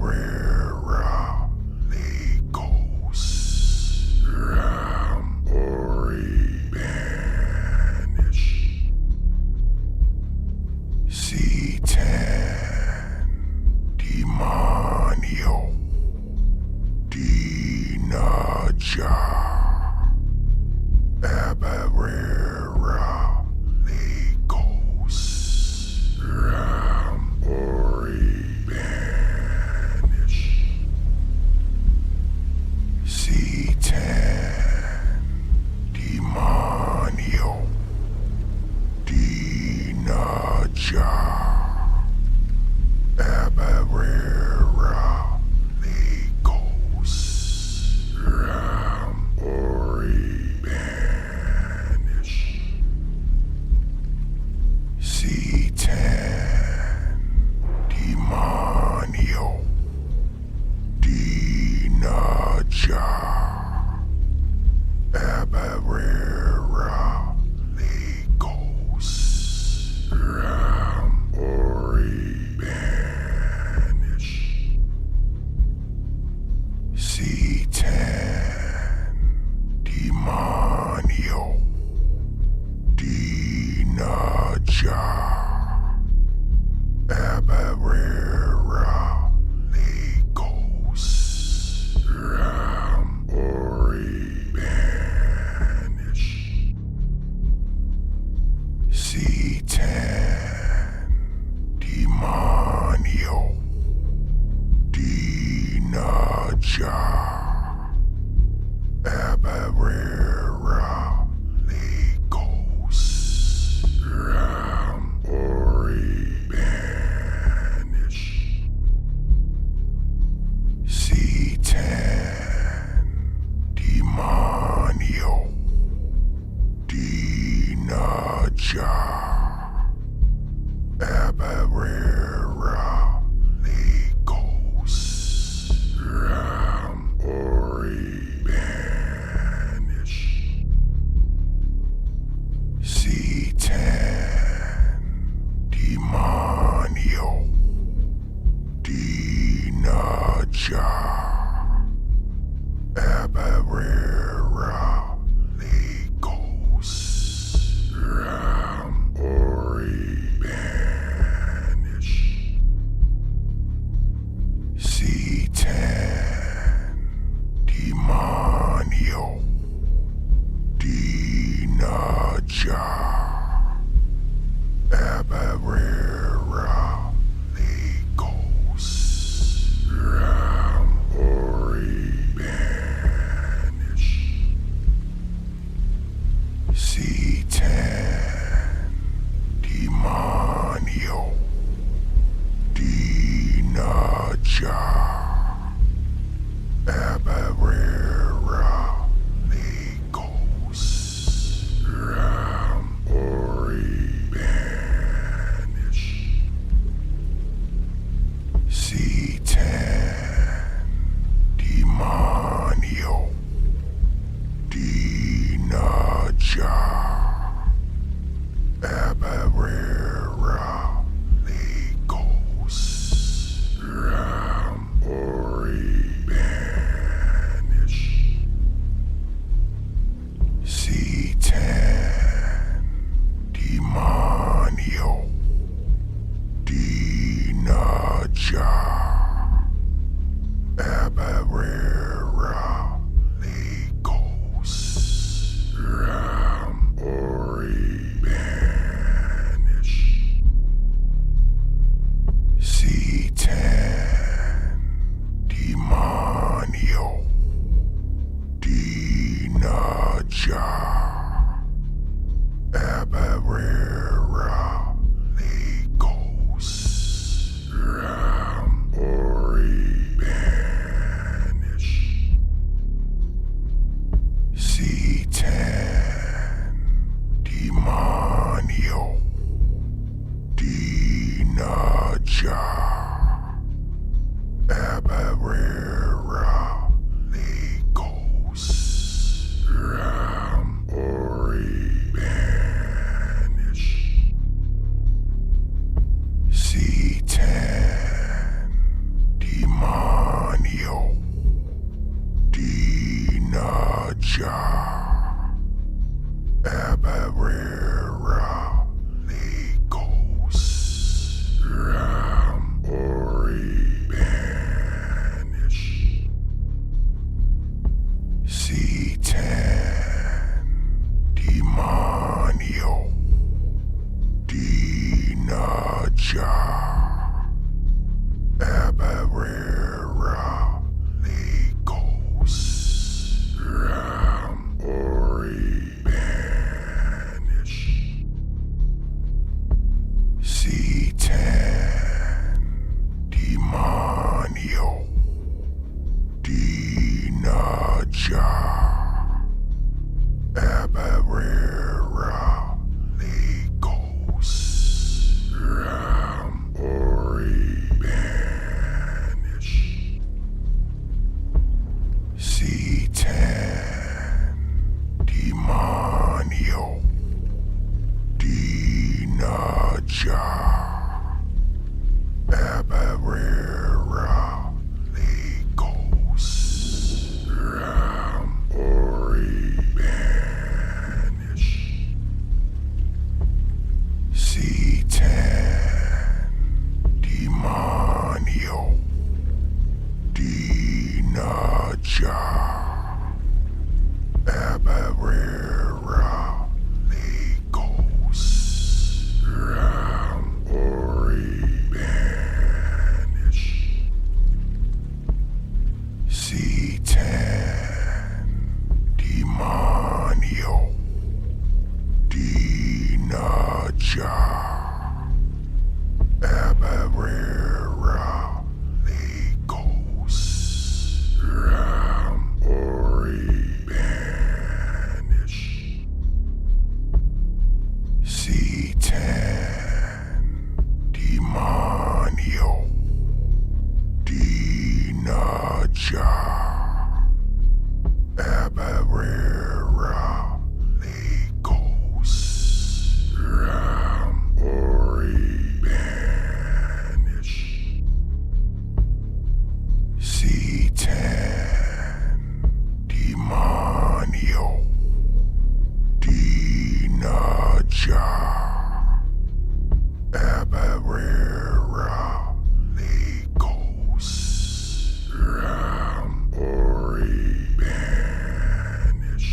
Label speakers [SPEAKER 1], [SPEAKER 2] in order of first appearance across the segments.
[SPEAKER 1] Abarera Legos Rambori Banish C10 Demonio Dinaja Abarera Legos Rambori Banish C10 Demonio Dinaja Abarera Legos Rambori Banish C10 Demonio Dinaja Abarera Legos Rambori Banish C10 Demonio Dinaja Abarera Legos Rambori Banish C10 Demonio Dinaja Abarera Legos Rambori Banish C10 Demonio Dinaja Abarera Legos Rambori Banish C10 Demonio Dinaja Abarera Legos Rambori Banish C10 Demonio Dinaja Abarera Legos Rambori Banish C10 Demonio Dinaja Abarera Legos Rambori Banish C10 Demonio Dinaja Abarera Legos Rambori Banish C10 Demonio Dinaja Abarera Legos Rambori Banish C10 Demonio Dinaja Abarera Legos Rambori Banish C10 Demonio Dinaja Abarera Legos Rambori Banish Abarera Legos Ram Ori Banish C10 Demonio Dinaja Abarera Legos Ram Ori Banish C10 Demonio Dinaja Abarera Legos Ram Ori Banish C10 Demonio Dinaja Abarera Legos Ram Ori Banish C10 Demonio Dinaja Abarera Legos Ram Ori Banish C10 Demonio Dinaja Abarera Legos Ram Ori Banish C10 Demonio Dinaja Abarera Legos Ram Ori Banish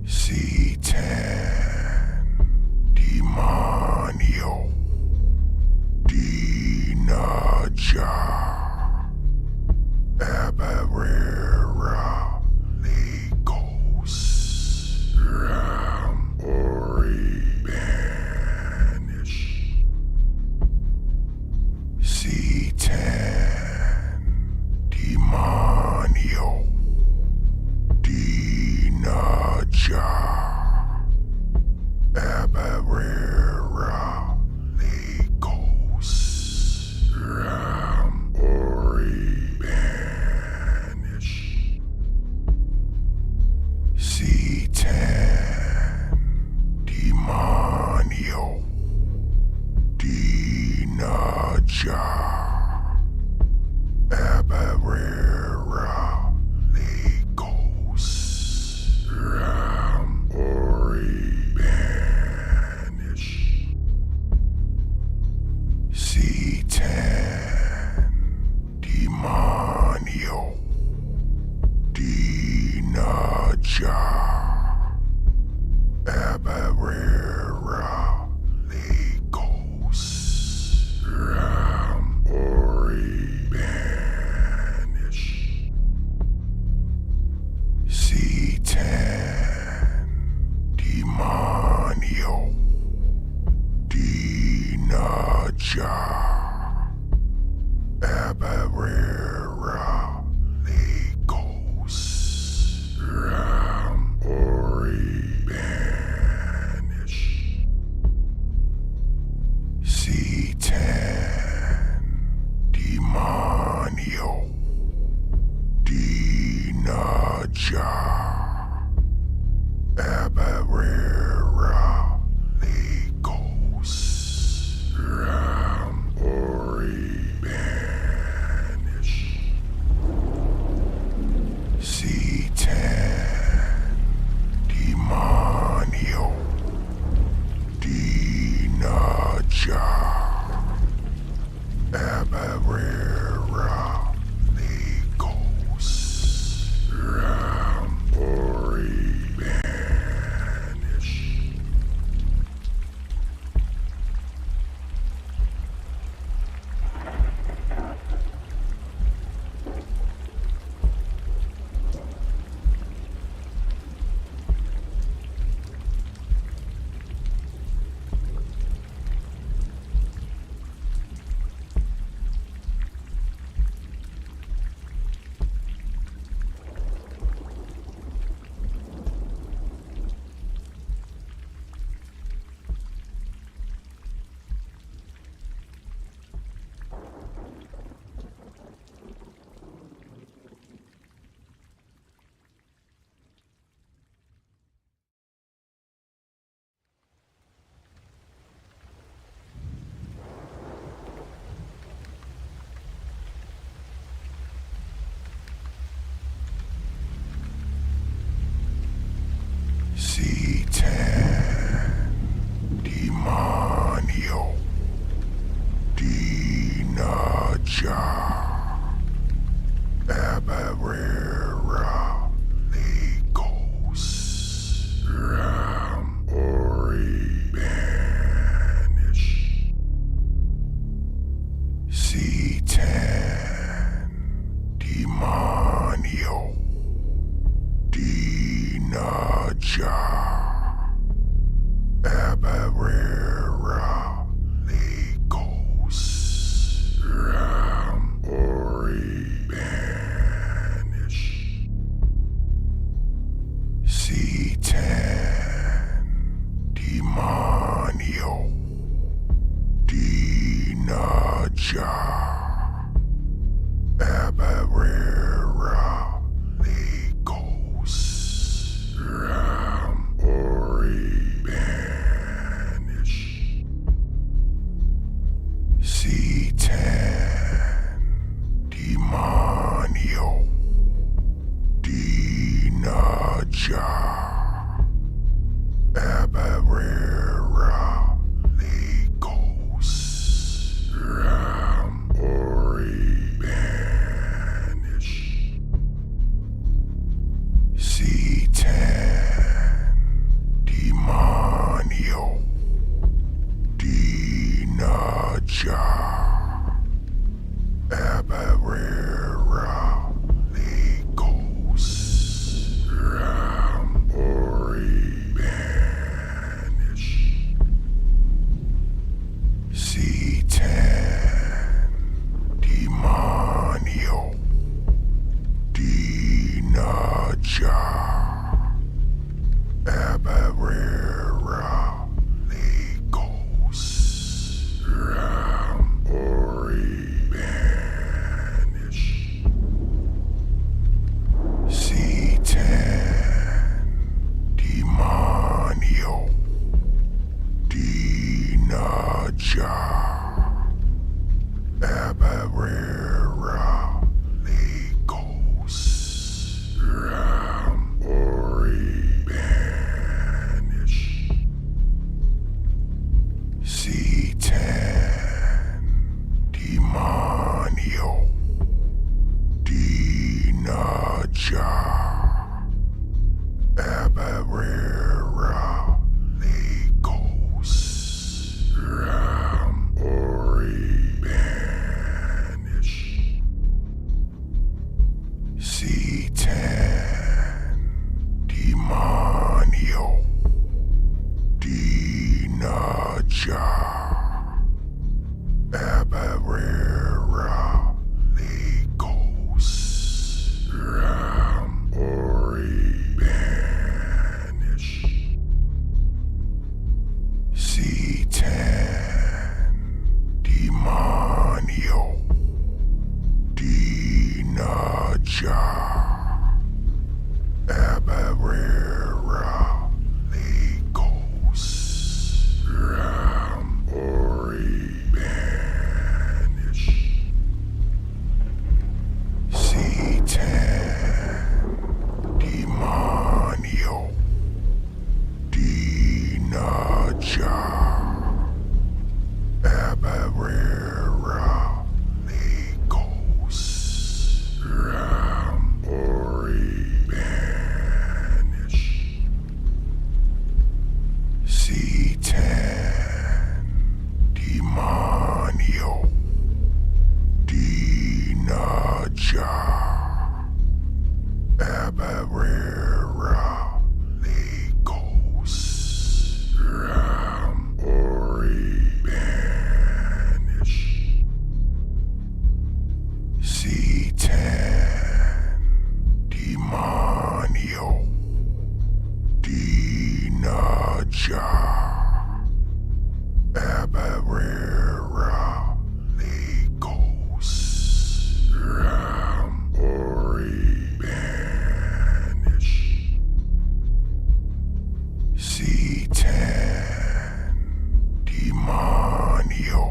[SPEAKER 1] C10 Demonio Dinaja Abarera Legos Ram Ori Banish C10 Demonio Dinaja Abarera Legos Ram Ori Banish C10 Demonio Dinaja Abarera Legos Ram Ori Banish C10 Demonio Dinaja Abarera Legos Ram Ori Banish C10 Demonio Dinaja Abarera Legos Ram Ori Banish C10 Demonio Dinaja Abarera Legos Ram Ori Banish C10 Demonio Dinaja Abarera Legos Ram Ori. Abarera Legos Rambori Banish C10 Demonio Dinaja Abarera Legos Rambori Banish C10 Demonio Dinaja Abarera Legos Rambori Banish C10 Demonio Dinaja Abarera Legos Rambori Banish C10 Demonio Dinaja Abarera Legos Rambori Banish C10 Demonio Dinaja Abarera Legos Rambori Banish C10 Demonio Dinaja Abarera Legos Rambori Banish C10 Demonio Dinaja Abarera Legos Rambori Banish C10 Demonio Dinaja Abarera Legos Rambori Banish C10 Demonio Dinaja Abarera Legos Rambori Banish C10 Demonio Dinaja Abarera Legos Rambori Banish C10 Demonio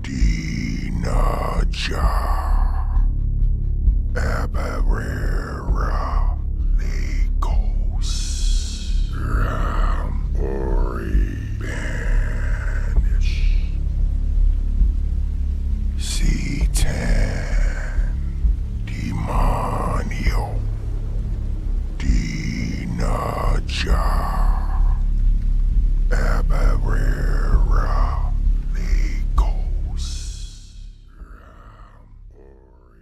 [SPEAKER 1] Dinaja Abarera Legos Rambori Banish C10 Demonio Dinaja Abarera Legos Rambori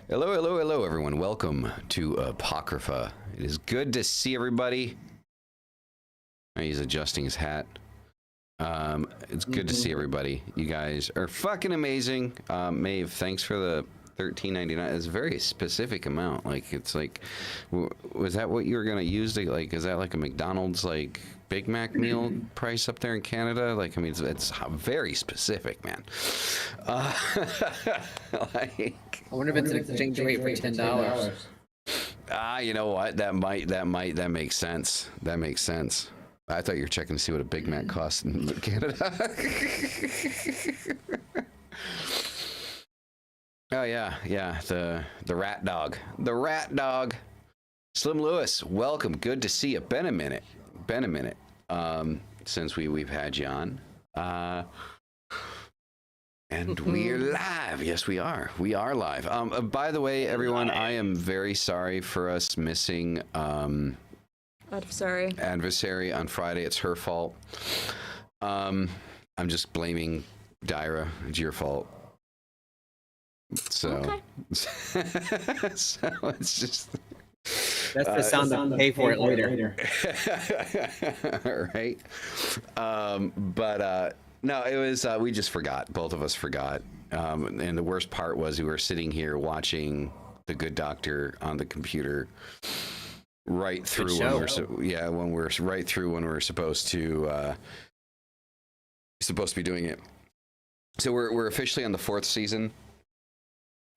[SPEAKER 2] Hello, hello, hello, everyone. Welcome to Apocrypha. It is good to see everybody. He's adjusting his hat. It's good to see everybody. You guys are fucking amazing. Maeve, thanks for $13.99 is a very specific amount. Like, it's like, was that what you were gonna use to, like, is that like a McDonald's like Big Mac meal price up there in Canada? Like, I mean, it's very specific, man. Like,
[SPEAKER 3] I wonder if it's an exchange rate for $10.
[SPEAKER 2] you know what? That makes sense. That makes sense. I thought you were checking to see what a Big Mac costs in Canada. Oh yeah, the rat dog. The rat dog. Slim Lewis, welcome. Good to see you. Been a minute. Since we've had you on. And we're live. Yes, we are. We are live. By the way, everyone, I am very sorry for us missing Adversary on Friday. It's her fault. I'm just blaming Dyra. It's your fault. So,
[SPEAKER 3] Okay.
[SPEAKER 2] so it's just.
[SPEAKER 3] That's the sound to pay for it later.
[SPEAKER 2] Right. No, it was, we just forgot. Both of us forgot. And the worst part was we were sitting here watching The Good Doctor on the computer right through when we're right through when we're supposed to be doing it. So we're officially on the 4th season.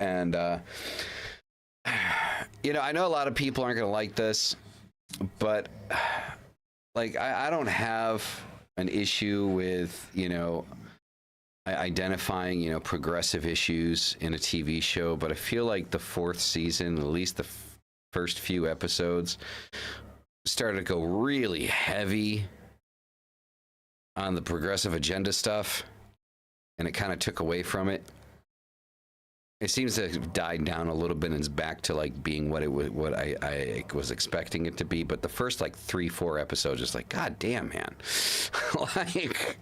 [SPEAKER 2] And, you know, I know a lot of people aren't going to like this, but like, I don't have an issue with, you know, identifying, you know, progressive issues in a TV show, but I feel like the 4th season, at least the first few episodes, started to go really heavy on the progressive agenda stuff, and it kind of took away from it. It seems to have died down a little bit and is back to like being what I was expecting it to be. But the first like 3-4 episodes, just like, God damn, man! Like,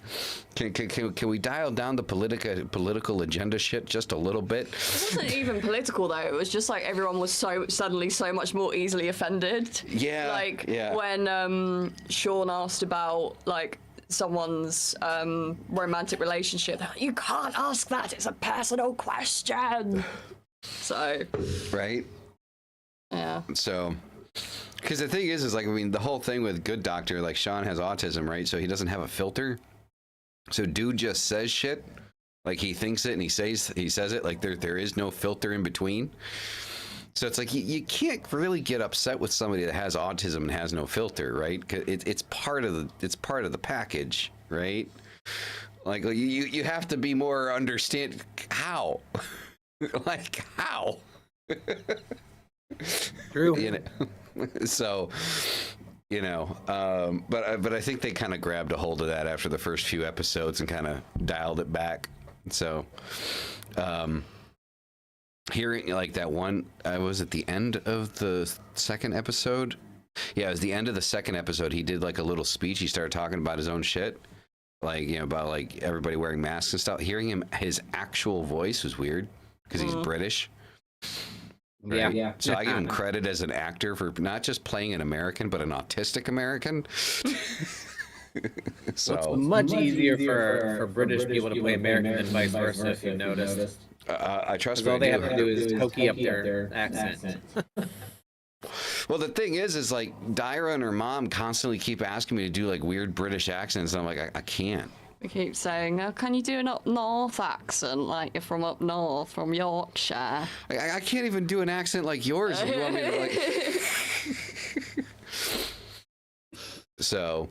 [SPEAKER 2] can we dial down the political agenda shit just a little bit?
[SPEAKER 4] It wasn't even political though. It was just like everyone was suddenly so much more easily offended.
[SPEAKER 2] Yeah.
[SPEAKER 4] Like
[SPEAKER 2] yeah.
[SPEAKER 4] when Sean asked about like someone's romantic relationship, they're like, you can't ask that, it's a personal question. So
[SPEAKER 2] right,
[SPEAKER 4] yeah,
[SPEAKER 2] so because the thing is like, I mean, the whole thing with Good Doctor, like, Sean has autism, right? So he doesn't have a filter, so dude just says shit like he thinks it, and he says it like there is no filter in between. So it's like you can't really get upset with somebody that has autism and has no filter, right? 'Cause it's part of the package, right? Like, you have to be more understand how, like, how.
[SPEAKER 3] True.
[SPEAKER 2] You know? So, you know, but I think they kind of grabbed a hold of that after the first few episodes and kind of dialed it back. So, hearing like that one, was at the end of the 2nd episode. Yeah, it was the end of the 2nd episode. He did like a little speech. He started talking about his own shit, like, you know, about like everybody wearing masks and stuff. Hearing his actual voice was weird because he's British. Right?
[SPEAKER 3] Yeah.
[SPEAKER 2] So I give him credit as an actor for not just playing an American, but an autistic American. So
[SPEAKER 3] It's much easier for British people to play American than vice versa, if you noticed.
[SPEAKER 2] I trust me.
[SPEAKER 3] All they have to do is hokey up their accent.
[SPEAKER 2] Well, the thing is like, Dyra and her mom constantly keep asking me to do like weird British accents, and I'm like, I can't.
[SPEAKER 4] we keep saying, oh, can you do an up north accent, like you're from up north, from Yorkshire?
[SPEAKER 2] I can't even do an accent like yours. You want me to like... So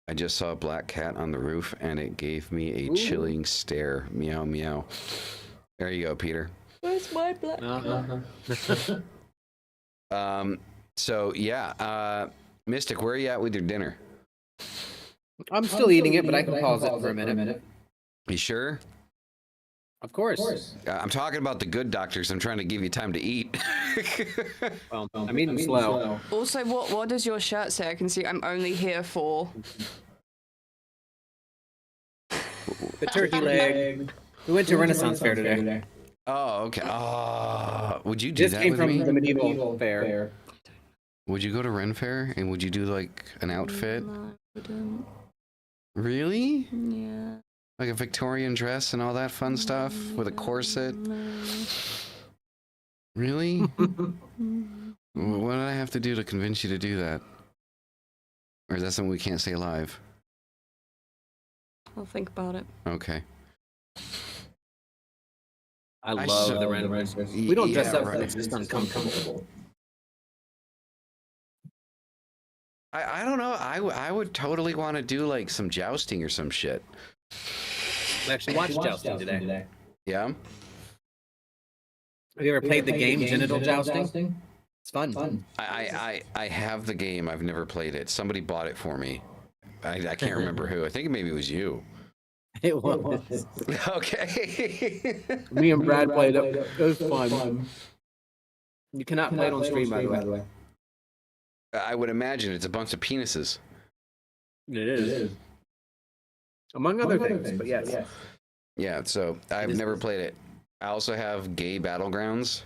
[SPEAKER 2] I just saw a black cat on the roof, and it gave me a chilling stare. Meow, meow. There you go, Peter.
[SPEAKER 4] Where's my black cat?
[SPEAKER 2] So, yeah. Mystic, where are you at with your dinner?
[SPEAKER 3] I'm still eating it, but I can pause it for a minute.
[SPEAKER 2] You sure?
[SPEAKER 3] Of course.
[SPEAKER 2] I'm talking about The Good Doctors. I'm trying to give you time to eat.
[SPEAKER 3] Well, I'm eating slow.
[SPEAKER 4] Also, what does your shirt say? I can see I'm only here for...
[SPEAKER 3] The turkey leg. We went to Renaissance Fair today.
[SPEAKER 2] Oh, okay. Would you do
[SPEAKER 3] This
[SPEAKER 2] that
[SPEAKER 3] came
[SPEAKER 2] with
[SPEAKER 3] from
[SPEAKER 2] me?
[SPEAKER 3] the medieval fair.
[SPEAKER 2] Would you go to Ren Fair, and would you do like an outfit?
[SPEAKER 4] No, I wouldn't.
[SPEAKER 2] Really?
[SPEAKER 4] Yeah.
[SPEAKER 2] Like a Victorian dress and all that fun stuff with a corset? Really? What did I have to do to convince you to do that? Or is that something we can't say live?
[SPEAKER 4] I'll think about it.
[SPEAKER 2] Okay.
[SPEAKER 3] I love the randomness. We don't dress up, but it's just uncomfortable.
[SPEAKER 2] I don't know. I would totally want to do like some jousting or some shit.
[SPEAKER 3] We actually watched jousting today.
[SPEAKER 2] Yeah.
[SPEAKER 3] Have you ever played the game Genital Jousting? It's fun.
[SPEAKER 2] I have the game. I've never played it. Somebody bought it for me. I can't remember who. I think maybe it was you.
[SPEAKER 3] It was.
[SPEAKER 2] Okay.
[SPEAKER 3] Me and Brad played it. It was fun. You cannot play it on stream, by the way.
[SPEAKER 2] I would imagine it's a bunch of penises.
[SPEAKER 3] It is. Among other things, but yes.
[SPEAKER 2] Yeah, so I've never played it. I also have Gay Battlegrounds.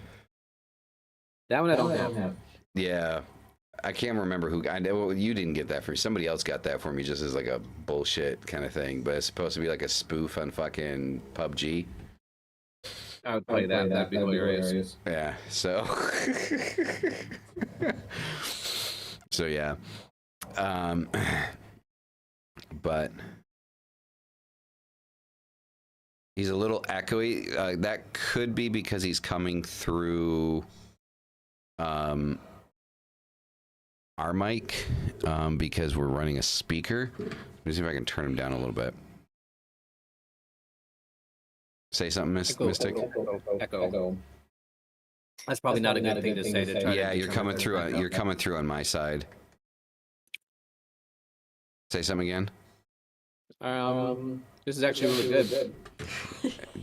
[SPEAKER 3] That one I don't have.
[SPEAKER 2] Yeah. I can't remember who. I know you didn't get that for me. Somebody else got that for me just as like a bullshit kind of thing. But it's supposed to be like a spoof on fucking PUBG.
[SPEAKER 3] I would play that. That'd be hilarious.
[SPEAKER 2] Yeah. So. So yeah. But he's a little echoey. That could be because he's coming through our mic because we're running a speaker. Let me see if I can turn him down a little bit. Say something, Mystic.
[SPEAKER 3] Echo. That's probably not a good thing to say. To try
[SPEAKER 2] Yeah,
[SPEAKER 3] to
[SPEAKER 2] you're coming through. You're coming through on my side. Say something again.
[SPEAKER 3] This is actually really good.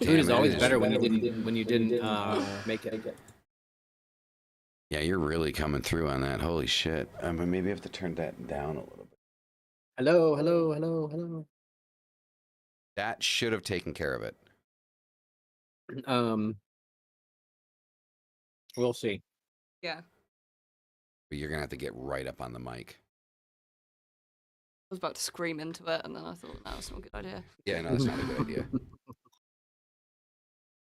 [SPEAKER 3] Food is always better when you didn't make it.
[SPEAKER 2] Yeah, you're really coming through on that. Holy shit. Maybe I have to turn that down a little bit.
[SPEAKER 3] Hello.
[SPEAKER 2] That should have taken care of it.
[SPEAKER 3] We'll see.
[SPEAKER 4] Yeah.
[SPEAKER 2] But you're gonna have to get right up on the mic.
[SPEAKER 4] I was about to scream into it, and then I thought, no, that's not a good idea.
[SPEAKER 2] Yeah, no, that's not a good idea.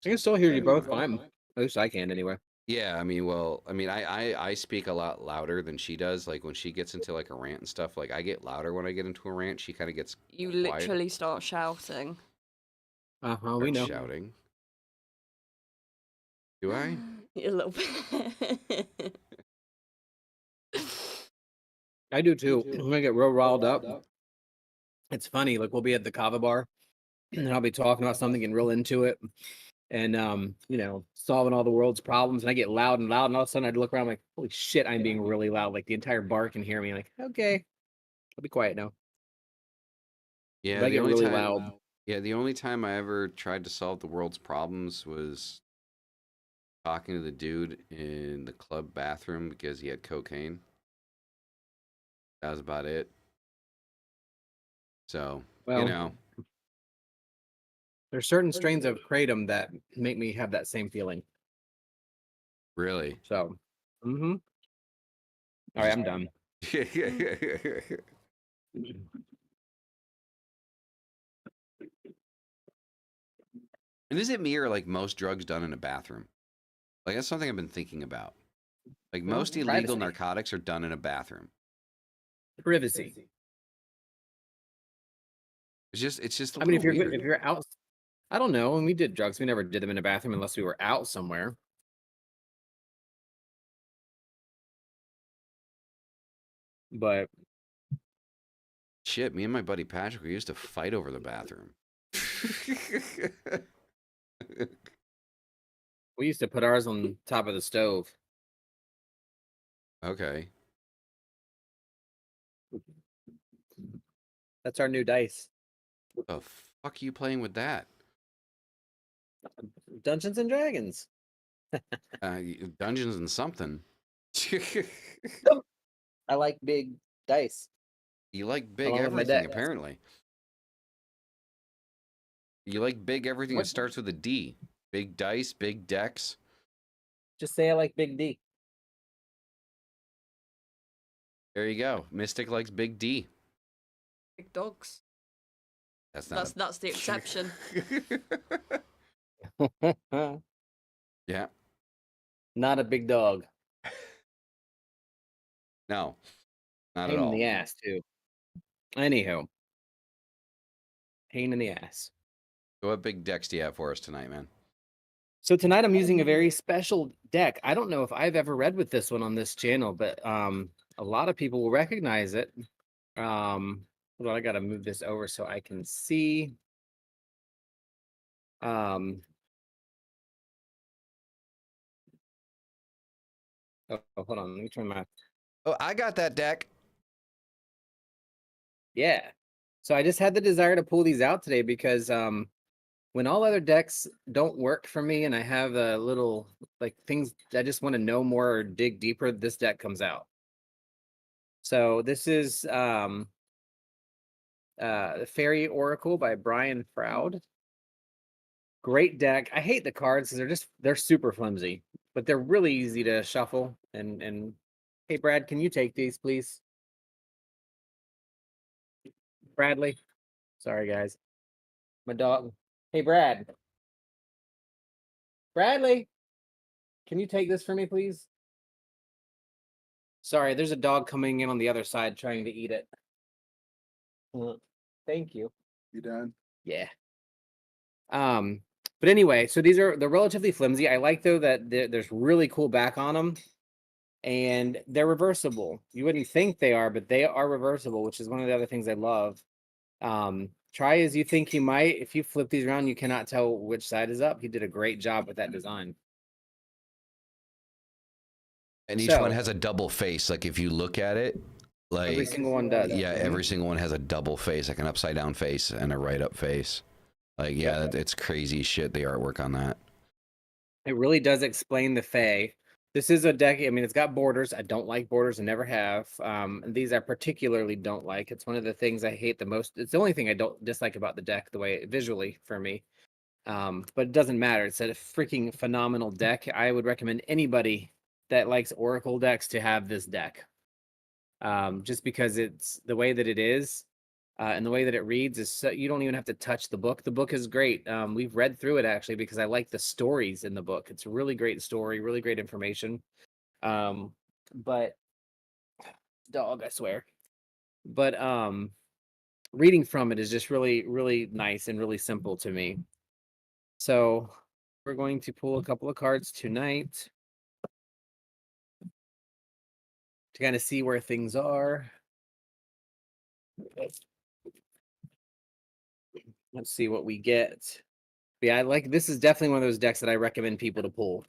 [SPEAKER 3] I can still hear you both fine. At least I can, anyway.
[SPEAKER 2] Yeah, I speak a lot louder than she does. Like when she gets into like a rant and stuff, like I get louder when I get into a rant. She kind of gets
[SPEAKER 4] You
[SPEAKER 2] quiet.
[SPEAKER 4] literally start shouting.
[SPEAKER 3] We know.
[SPEAKER 2] Shouting. Do I?
[SPEAKER 4] A little bit.
[SPEAKER 3] I do too. When I get real riled up, it's funny. Like we'll be at the kava bar, and I'll be talking about something and real into it, and solving all the world's problems. And I get loud, and all of a sudden I look around like, holy shit, I'm being really loud. Like the entire bar can hear me. Like, okay, I'll be quiet now.
[SPEAKER 2] Yeah,
[SPEAKER 3] But I
[SPEAKER 2] the
[SPEAKER 3] get
[SPEAKER 2] only
[SPEAKER 3] really
[SPEAKER 2] time,
[SPEAKER 3] loud.
[SPEAKER 2] Yeah, the only time I ever tried to solve the world's problems was talking to the dude in the club bathroom because he had cocaine. That was about it. So,
[SPEAKER 3] Well, there's certain strains of kratom that make me have that same feeling.
[SPEAKER 2] Really.
[SPEAKER 3] So, all right, I'm done.
[SPEAKER 2] And is it me or like most drugs done in a bathroom? Like that's something I've been thinking about. Like most illegal
[SPEAKER 3] privacy.
[SPEAKER 2] narcotics are done in a bathroom.
[SPEAKER 3] Privacy.
[SPEAKER 2] It's just.
[SPEAKER 3] I mean, if you're out, I don't know. When we did drugs, we never did them in a bathroom unless we were out somewhere. But
[SPEAKER 2] Shit, me and my buddy Patrick, we used to fight over the bathroom.
[SPEAKER 3] we used to put ours on top of the stove.
[SPEAKER 2] Okay.
[SPEAKER 3] That's our new dice.
[SPEAKER 2] What the fuck are you playing with that?
[SPEAKER 3] Dungeons and Dragons.
[SPEAKER 2] Dungeons and something.
[SPEAKER 3] I like big dice.
[SPEAKER 2] You like big
[SPEAKER 3] Along with my
[SPEAKER 2] everything,
[SPEAKER 3] deck.
[SPEAKER 2] apparently. You like big everything that starts with a D. Big dice, big decks.
[SPEAKER 3] Just say I like Big D.
[SPEAKER 2] There you go. Mystic likes big D.
[SPEAKER 4] Big dogs.
[SPEAKER 2] That's not.
[SPEAKER 4] That's the exception.
[SPEAKER 2] Yeah.
[SPEAKER 3] Not a big dog.
[SPEAKER 2] No. Not
[SPEAKER 3] Pain
[SPEAKER 2] at
[SPEAKER 3] in
[SPEAKER 2] all.
[SPEAKER 3] the ass too. Anywho, pain in the ass.
[SPEAKER 2] So what big decks do you have for us tonight, man?
[SPEAKER 3] So tonight I'm using a very special deck. I don't know if I've ever read with this one on this channel, but a lot of people will recognize it. Hold on, I gotta move this over so I can see. Oh, hold on, let me turn my
[SPEAKER 2] Oh, I got that deck.
[SPEAKER 3] yeah. So I just had the desire to pull these out today because when all other decks don't work for me and I have a little like things I just want to know more or dig deeper, this deck comes out. So this is the Fairy Oracle by Brian Froud. Great deck. I hate the cards because they're super flimsy, but they're really easy to shuffle. And hey, Brad, can you take these, please? Bradley. Sorry, guys. My dog. Hey, Brad. Bradley, can you take this for me, please? Sorry, there's a dog coming in on the other side trying to eat it. Thank you.
[SPEAKER 1] You done?
[SPEAKER 3] Yeah. But anyway, so they're relatively flimsy. I like though that there's really cool back on them, and they're reversible. You wouldn't think they are, but they are reversible, which is one of the other things I love. Try as you think you might. If you flip these around, you cannot tell which side is up. He did a great job with that design.
[SPEAKER 2] And each one has a double face. Like if you look at it, like
[SPEAKER 3] Every single one does.
[SPEAKER 2] yeah, every single one has a double face, like an upside down face and a right up face. Like yeah, it's crazy shit. The artwork on that.
[SPEAKER 3] It really does explain the Fae. This is a deck. I mean, it's got borders. I don't like borders and never have. And these I particularly don't like. It's one of the things I hate the most. It's the only thing I don't dislike about the deck, the way visually for me. But it doesn't matter. It's a freaking phenomenal deck. I would recommend anybody that likes Oracle decks to have this deck. Just because it's the way that it is. And the way that it reads is so you don't even have to touch the book. The book is great. We've read through it actually because I like the stories in the book. It's a really great story, really great information. But dog, I swear. But reading from it is just really, really nice and really simple to me. So we're going to pull a couple of cards tonight to kind of see where things are. Let's see what we get. Yeah, I like this is definitely one of those decks that I recommend people to pull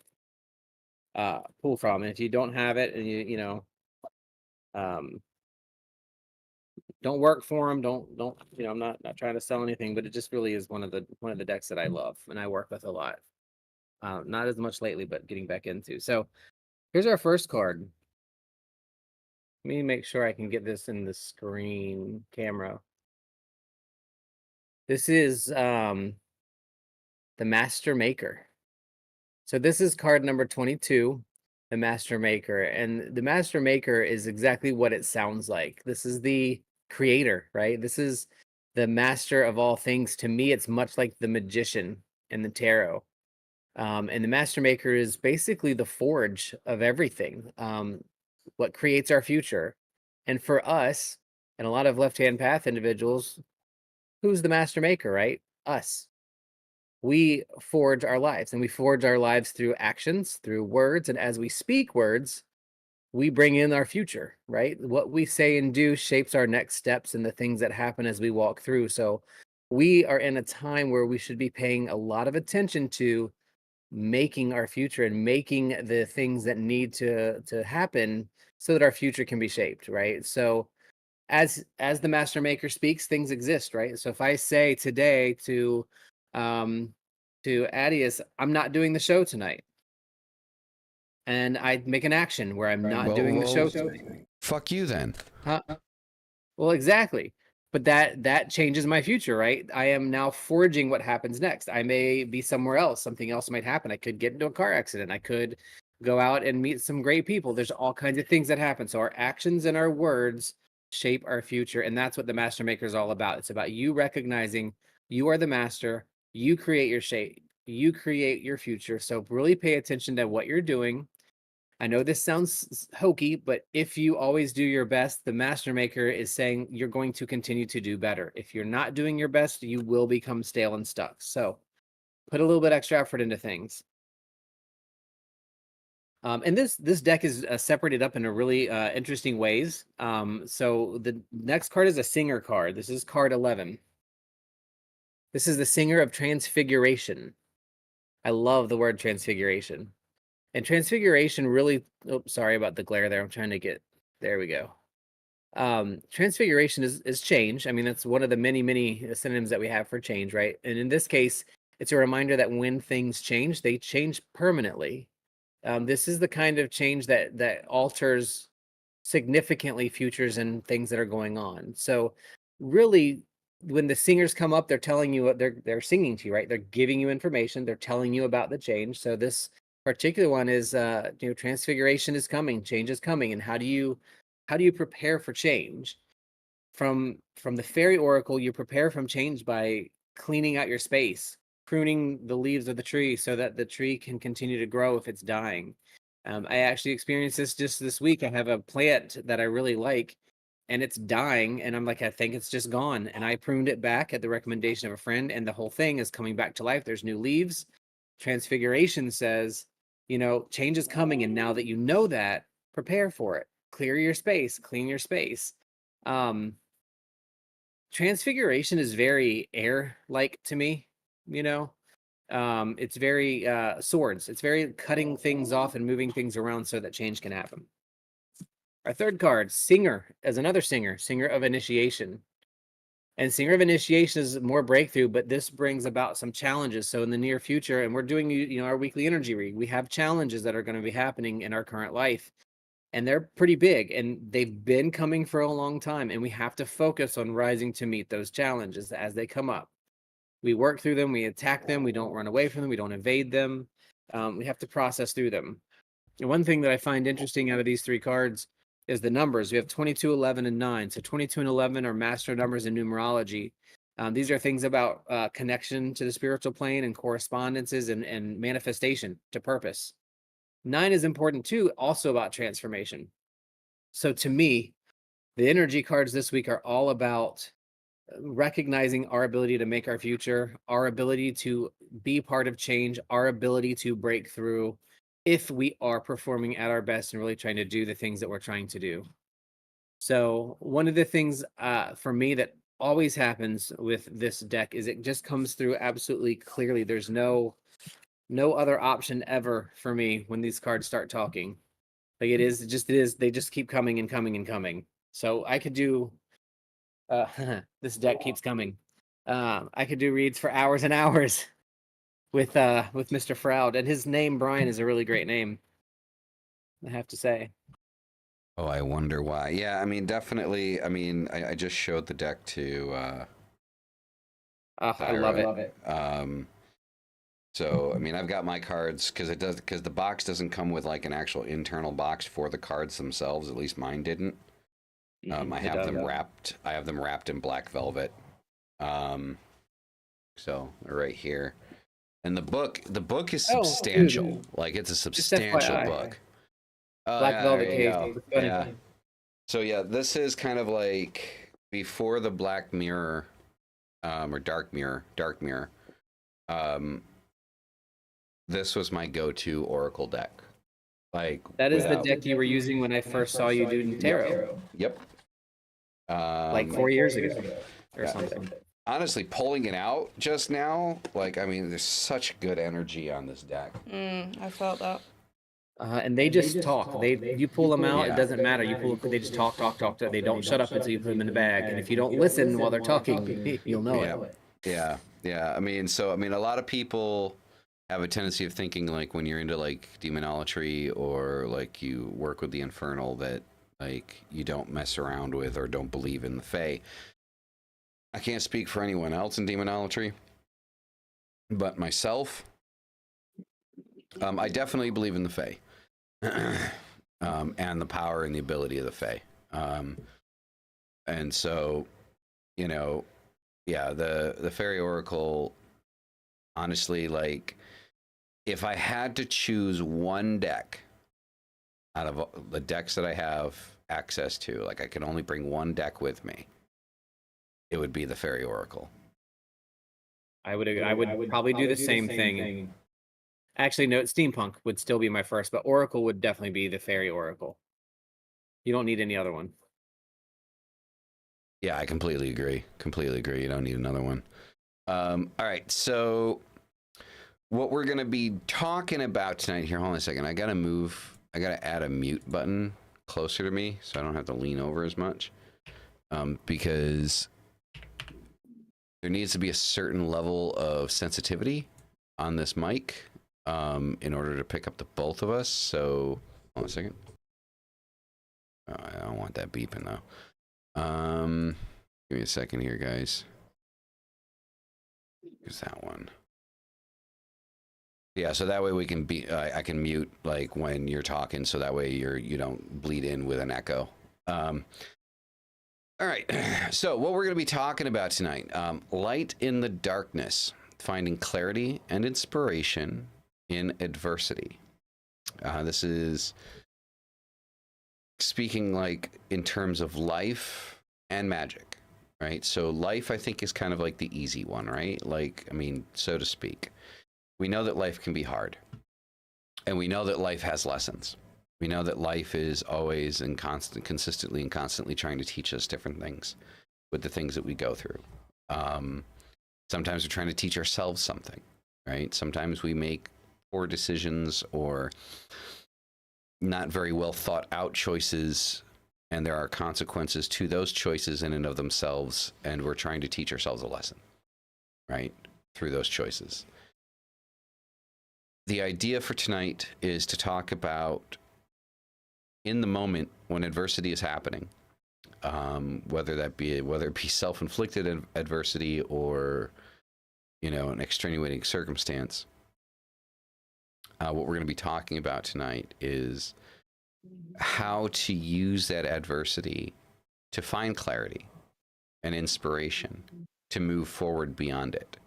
[SPEAKER 3] from. And if you don't have it and you know don't work for them, don't you know, I'm not trying to sell anything, but it just really is one of the decks that I love and I work with a lot. Not as much lately, but getting back into. So here's our first card. Let me make sure I can get this in the screen camera. This is the Master Maker. So this is card number 22, the Master Maker. And the Master Maker is exactly what it sounds like. This is the creator, right? This is the master of all things. To me, it's much like the magician in the tarot. And the Master Maker is basically the forge of everything, what creates our future. And for us, and a lot of left-hand path individuals, who's the Master Maker, right? Us. We forge our lives, and we forge our lives through actions, through words, and as we speak words, we bring in our future, right? What we say and do shapes our next steps and the things that happen as we walk through. So we are in a time where we should be paying a lot of attention to making our future and making the things that need to happen so that our future can be shaped, right? So as the Master Maker speaks, things exist, right? So if I say today to Adius, I'm not doing the show tonight, and I make an action where I'm not doing the show tonight.
[SPEAKER 2] Fuck you then.
[SPEAKER 3] Well, exactly. But that changes my future, right? I am now forging what happens next. I may be somewhere else. Something else might happen. I could get into a car accident. I could go out and meet some great people. There's all kinds of things that happen. So our actions and our words shape our future. And that's what the Master Maker is all about. It's about you recognizing you are the master, you create your shape, you create your future. So really pay attention to what you're doing. I know this sounds hokey, but if you always do your best, the Master Maker is saying you're going to continue to do better. If you're not doing your best, you will become stale and stuck. So put a little bit extra effort into things. And this deck is separated up in a really interesting ways. So the next card is a Singer card. This is card 11. This is the Singer of Transfiguration. I love the word transfiguration. And transfiguration really, oh, sorry about the glare there. I'm trying to get, there we go. Transfiguration is change. I mean, that's one of the many synonyms that we have for change, right? And in this case, it's a reminder that when things change, they change permanently. This is the kind of change that alters significantly futures and things that are going on. So really, when the singers come up, they're telling you what they're singing to you, right? They're giving you information, they're telling you about the change. So this particular one is transfiguration is coming, change is coming. And how do you prepare for change? From the fairy oracle, you prepare from change by cleaning out your space, pruning the leaves of the tree so that the tree can continue to grow if it's dying. I actually experienced this just this week. I have a plant that I really like and it's dying, and I'm like, I think it's just gone. And I pruned it back at the recommendation of a friend, and the whole thing is coming back to life. There's new leaves. Transfiguration says, change is coming, and now that you know that, prepare for it. Clear your space, clean your space. Transfiguration is very air-like to me, it's very swords. It's very cutting things off and moving things around so that change can happen. Our third card, Singer, as another Singer of Initiation. And Singer of Initiation is more breakthrough, but this brings about some challenges. So in the near future, and we're doing our weekly energy read, we have challenges that are going to be happening in our current life. And they're pretty big, and they've been coming for a long time. And we have to focus on rising to meet those challenges as they come up. We work through them, we attack them, we don't run away from them, we don't evade them. We have to process through them. And one thing that I find interesting out of these three cards is the numbers. We have 22, 11, and 9. So 22 and 11 are master numbers in numerology. These are things about connection to the spiritual plane and correspondences and manifestation to purpose. 9 is important too, also about transformation. So to me, the energy cards this week are all about recognizing our ability to make our future, our ability to be part of change, our ability to break through if we are performing at our best and really trying to do the things that we're trying to do. So one of the things for me that always happens with this deck is it just comes through absolutely clearly. There's no other option ever for me when these cards start talking. Like it is, they just keep coming and coming and coming. So I could do this deck keeps coming. I could do reads for hours and hours with Mr. Froud, and his name Brian is a really great name, I have to say.
[SPEAKER 2] Oh, I wonder why. Yeah, I mean, definitely. I mean, I just showed the deck to.
[SPEAKER 3] I love it.
[SPEAKER 2] So I mean, I've got my cards because the box doesn't come with like an actual internal box for the cards themselves. At least mine didn't. I have them wrapped. I have them wrapped in black velvet. So they're right here, and the book is substantial. Like it's a substantial book.
[SPEAKER 3] Black velvet case.
[SPEAKER 2] Yeah. So yeah, this is kind of like before the Black Mirror, or Dark Mirror. This was my go-to Oracle deck. Like
[SPEAKER 3] that is the deck you were using when I first saw you do tarot.
[SPEAKER 2] Yep.
[SPEAKER 3] Like 4 years ago or something.
[SPEAKER 2] Honestly, pulling it out just now, like, I mean, there's such good energy on this deck.
[SPEAKER 4] I felt that.
[SPEAKER 3] And they just talk. You pull them out, it doesn't matter. They just talk. They don't shut up until you put them in the bag. And if you don't listen while they're talking, you'll know it.
[SPEAKER 2] Yeah. I mean, a lot of people have a tendency of thinking like when you're into like demonolatry or like you work with the infernal that like you don't mess around with or don't believe in the fae. I can't speak for anyone else in demonolatry, but myself, I definitely believe in the fae. And the power and the ability of the fae. And so, you know, yeah, the fairy oracle, honestly, like, if I had to choose one deck out of the decks that I have access to, like I can only bring one deck with me, it would be the fairy oracle.
[SPEAKER 3] I would probably do the same thing. Actually, no, steampunk would still be my first, but oracle would definitely be the fairy oracle. You don't need any other one.
[SPEAKER 2] Yeah, I completely agree. Completely agree. You don't need another one. All right, so what we're gonna be talking about tonight here. Hold on a second. I gotta add a mute button closer to me so I don't have to lean over as much. Because there needs to be a certain level of sensitivity on this mic in order to pick up the both of us. So, hold on a second. Oh, I don't want that beeping though. Give me a second here, guys. Use that one. Yeah, so that way we can be. I can mute like when you're talking, so that way you don't bleed in with an echo. All right, so what we're going to be talking about tonight, light in the darkness, finding clarity and inspiration in adversity. This is speaking like in terms of life and magic, right? So life, I think, is kind of like the easy one, right? Like, I mean, so to speak. We know that life can be hard, and we know that life has lessons. We know that life is always and consistently and constantly trying to teach us different things with the things that we go through. Sometimes we're trying to teach ourselves something, right? Sometimes we make poor decisions or not very well thought out choices, and there are consequences to those choices in and of themselves, and we're trying to teach ourselves a lesson, right? Through those choices. The idea for tonight is to talk about in the moment when adversity is happening, whether it be self-inflicted adversity or, an extenuating circumstance. What we're going to be talking about tonight is how to use that adversity to find clarity and inspiration to move forward beyond it.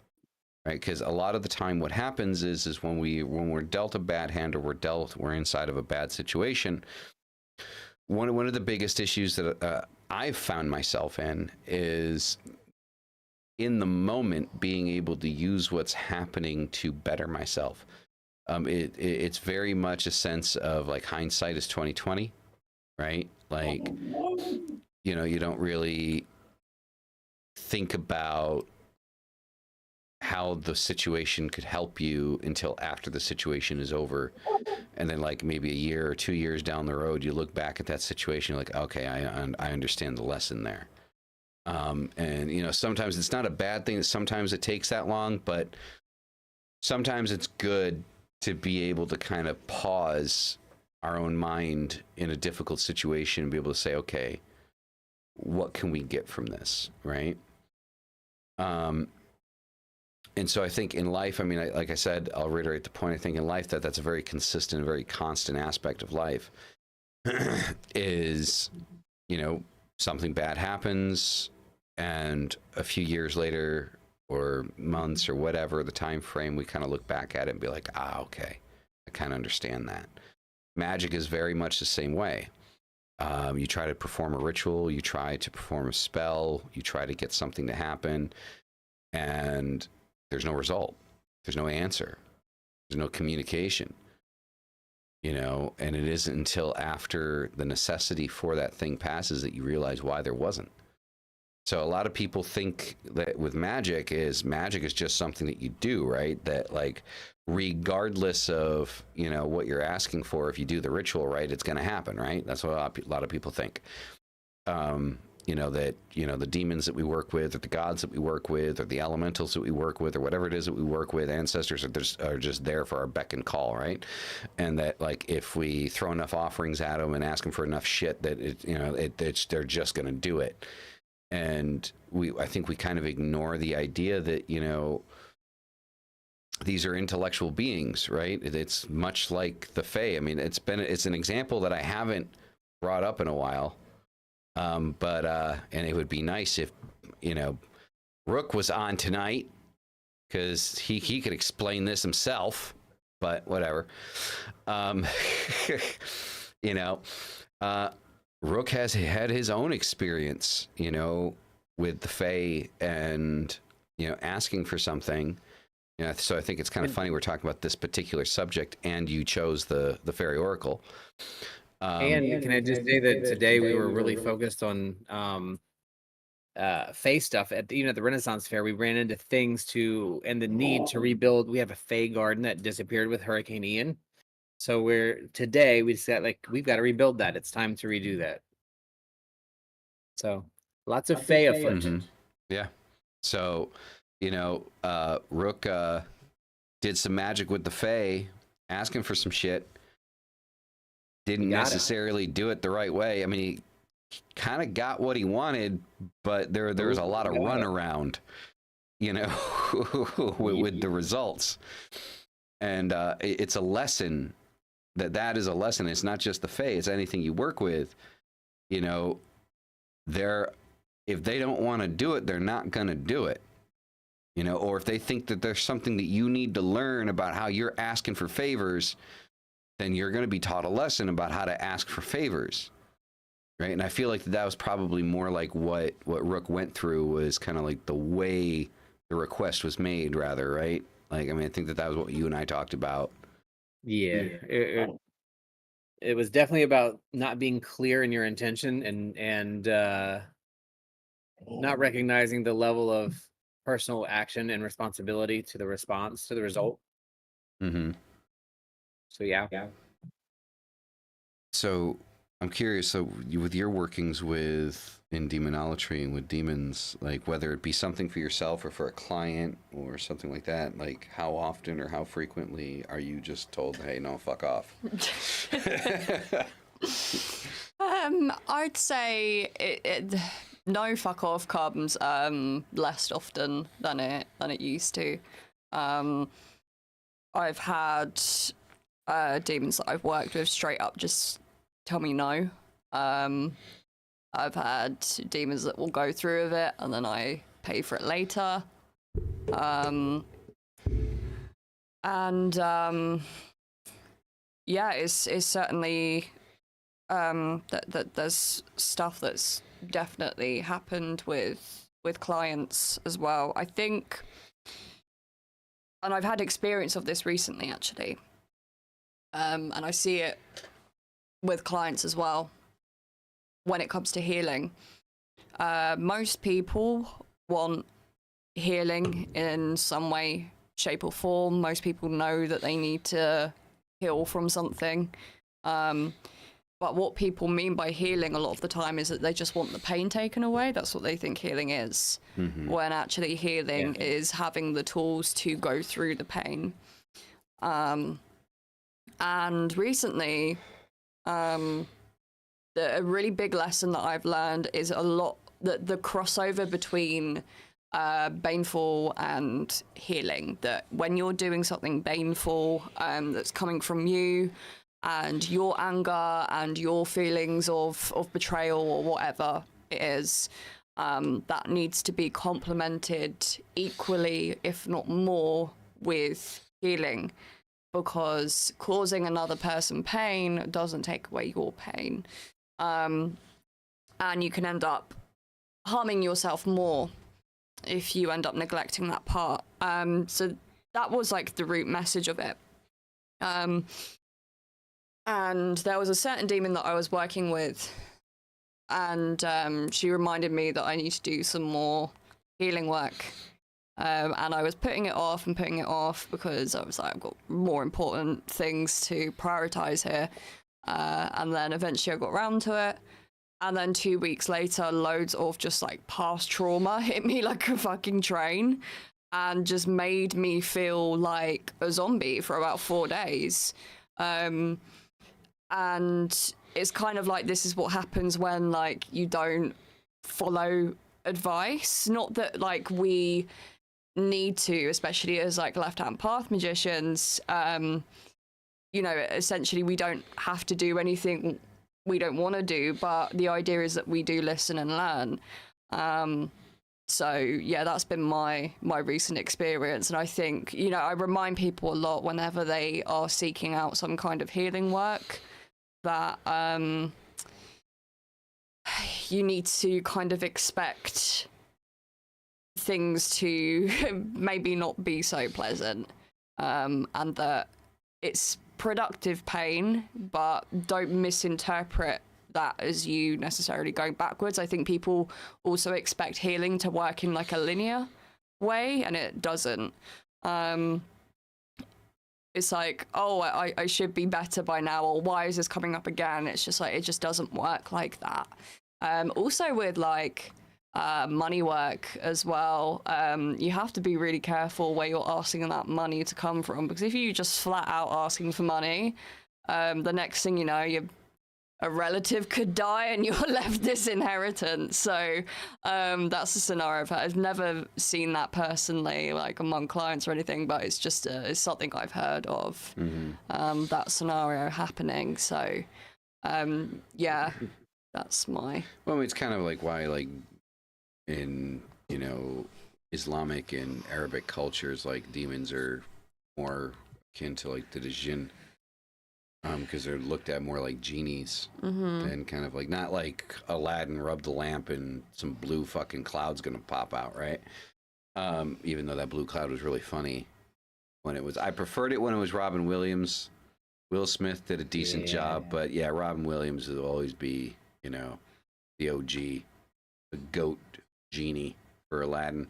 [SPEAKER 2] Right, because a lot of the time, what happens is when we're dealt a bad hand or we're inside of a bad situation. One of the biggest issues that I've found myself in is in the moment being able to use what's happening to better myself. It's very much a sense of like hindsight is 20/20, right? Like, you don't really think about how the situation could help you until after the situation is over. And then like maybe a year or 2 years down the road, you look back at that situation, you're like, okay, I understand the lesson there. And, sometimes it's not a bad thing. Sometimes it takes that long, but sometimes it's good to be able to kind of pause our own mind in a difficult situation and be able to say, okay, what can we get from this, right? And so I think in life, I mean, like I said, I'll reiterate the point. I think in life that's a very consistent, very constant aspect of life is, something bad happens, and a few years later or months or whatever the time frame, we kind of look back at it and be like, okay, I kind of understand that. Magic is very much the same way. You try to perform a ritual, you try to perform a spell, you try to get something to happen, and there's no result. There's no answer. There's no communication. And it isn't until after the necessity for that thing passes that you realize why there wasn't. So a lot of people think that with magic is just something that you do, right? That like, regardless of, what you're asking for, if you do the ritual right, it's going to happen, right? That's what a lot of people think. That, the demons that we work with, or the gods that we work with, or the elementals that we work with, or whatever it is that we work with, ancestors are just there for our beck and call, right? And that, like, if we throw enough offerings at them and ask them for enough shit, that they're just going to do it. And I think we kind of ignore the idea that, these are intellectual beings, right? It's much like the Fae. I mean, it's an example that I haven't brought up in a while. And it would be nice if, Rook was on tonight, because he could explain this himself, but whatever. you know, Rook has had his own experience, with the Fae and, asking for something. So I think it's kind of funny we're talking about this particular subject, and you chose the Fairy Oracle.
[SPEAKER 3] And can I just say that today we were really focused on Fae stuff at the Renaissance Fair. We ran into things and the need to rebuild. We have a Fae garden that disappeared with Hurricane Ian. So today we just got we've got to rebuild that. It's time to redo that. So lots of Fae afoot.
[SPEAKER 2] Mm-hmm. Yeah. So, Rook did some magic with the Fae, asking for some shit. Didn't necessarily do it the right way. I mean, he kind of got what he wanted, but there was a lot of runaround, with the results. And it's a lesson that is a lesson. It's not just the Fae, it's anything you work with. If they don't want to do it, they're not going to do it. Or if they think that there's something that you need to learn about how you're asking for favors, then you're going to be taught a lesson about how to ask for favors. Right. And I feel like that was probably more like what Rook went through, was kind of like the way the request was made, rather. Right. I think that was what you and I talked about.
[SPEAKER 3] Yeah. It was definitely about not being clear in your intention and not recognizing the level of personal action and responsibility to the response to the result.
[SPEAKER 2] Mm-hmm.
[SPEAKER 3] So yeah.
[SPEAKER 2] So I'm curious. So with your workings in demonolatry and with demons, whether it be something for yourself or for a client or something like that, how often or how frequently are you just told, "Hey, no, fuck off"?
[SPEAKER 4] I'd say no fuck off comes less often than it used to. I've had demons that I've worked with straight up just tell me no. I've had demons that will go through with it and then I pay for it later. Yeah, it's certainly that there's stuff that's definitely happened with clients as well. I think, and I've had experience of this recently actually. And I see it with clients as well when it comes to healing. Most people want healing in some way, shape or form. Most people know that they need to heal from something. But what people mean by healing a lot of the time is that they just want the pain taken away. That's what they think healing is. Mm-hmm. When actually healing is having the tools to go through the pain. And recently, a really big lesson that I've learned is the crossover between baneful and healing. That when you're doing something baneful that's coming from you, and your anger and your feelings of betrayal or whatever it is, that needs to be complemented equally, if not more, with healing. Because causing another person pain doesn't take away your pain. And you can end up harming yourself more if you end up neglecting that part. So that was the root message of it. And there was a certain demon that I was working with, and she reminded me that I need to do some more healing work. And I was putting it off because I was I've got more important things to prioritize here. And then eventually I got around to it. And then 2 weeks later, loads of just past trauma hit me like a fucking train and just made me feel like a zombie for about 4 days. And it's kind of this is what happens when you don't follow advice. Not that we need to, especially as left-hand path magicians. Essentially we don't have to do anything we don't want to do, but the idea is that we do listen and learn. So yeah, that's been my recent experience, and I think, you know, I remind people a lot whenever they are seeking out some kind of healing work that you need to kind of expect things to maybe not be so pleasant, and that it's productive pain, but don't misinterpret that as you necessarily going backwards. I think people also expect healing to work in like a linear way, and it doesn't. It's like, oh, I should be better by now, or why is this coming up again? It's just like, it just doesn't work like that. Also with like money work as well, you have to be really careful where you're asking that money to come from, because if you just flat out asking for money, the next thing you know, a relative could die and you're left this inheritance. So that's the scenario. I've never seen that personally, like among clients or anything, but it's just it's something I've heard of, that scenario happening. So yeah, that's my...
[SPEAKER 2] Well, it's kind of like why, like, in, you know, Islamic and Arabic cultures, like, demons are more akin to, like, the jinn. Because they're looked at more like genies, and kind of like, not like Aladdin rubbed the lamp and some blue fucking cloud's gonna pop out, right? Even though that blue cloud was really funny when it was. I preferred it when it was Robin Williams. Will Smith did a decent job, but yeah, Robin Williams will always be, you know, the OG, the goat genie for Aladdin.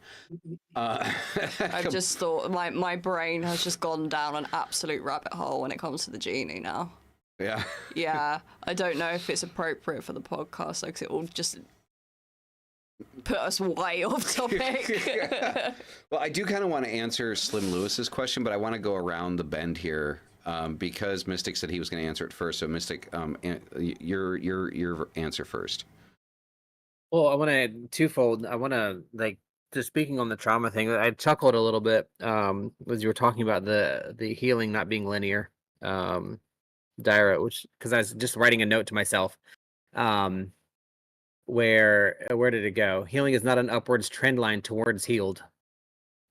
[SPEAKER 4] I've just thought my brain has just gone down an absolute rabbit hole when it comes to the genie now.
[SPEAKER 2] Yeah.
[SPEAKER 4] Yeah, I don't know if it's appropriate for the podcast, because it will just put us way off topic.
[SPEAKER 2] Well, I do kind of want to answer Slim Lewis's question, but I want to go around the bend here, because Mystic said he was going to answer it first. So Mystic, your answer first.
[SPEAKER 3] Well, I want to twofold. I want to, like, just speaking on the trauma thing, I chuckled a little bit as you were talking about the healing not being linear, Dyra, which, because I was just writing a note to myself. Where did it go? Healing is not an upwards trend line towards healed.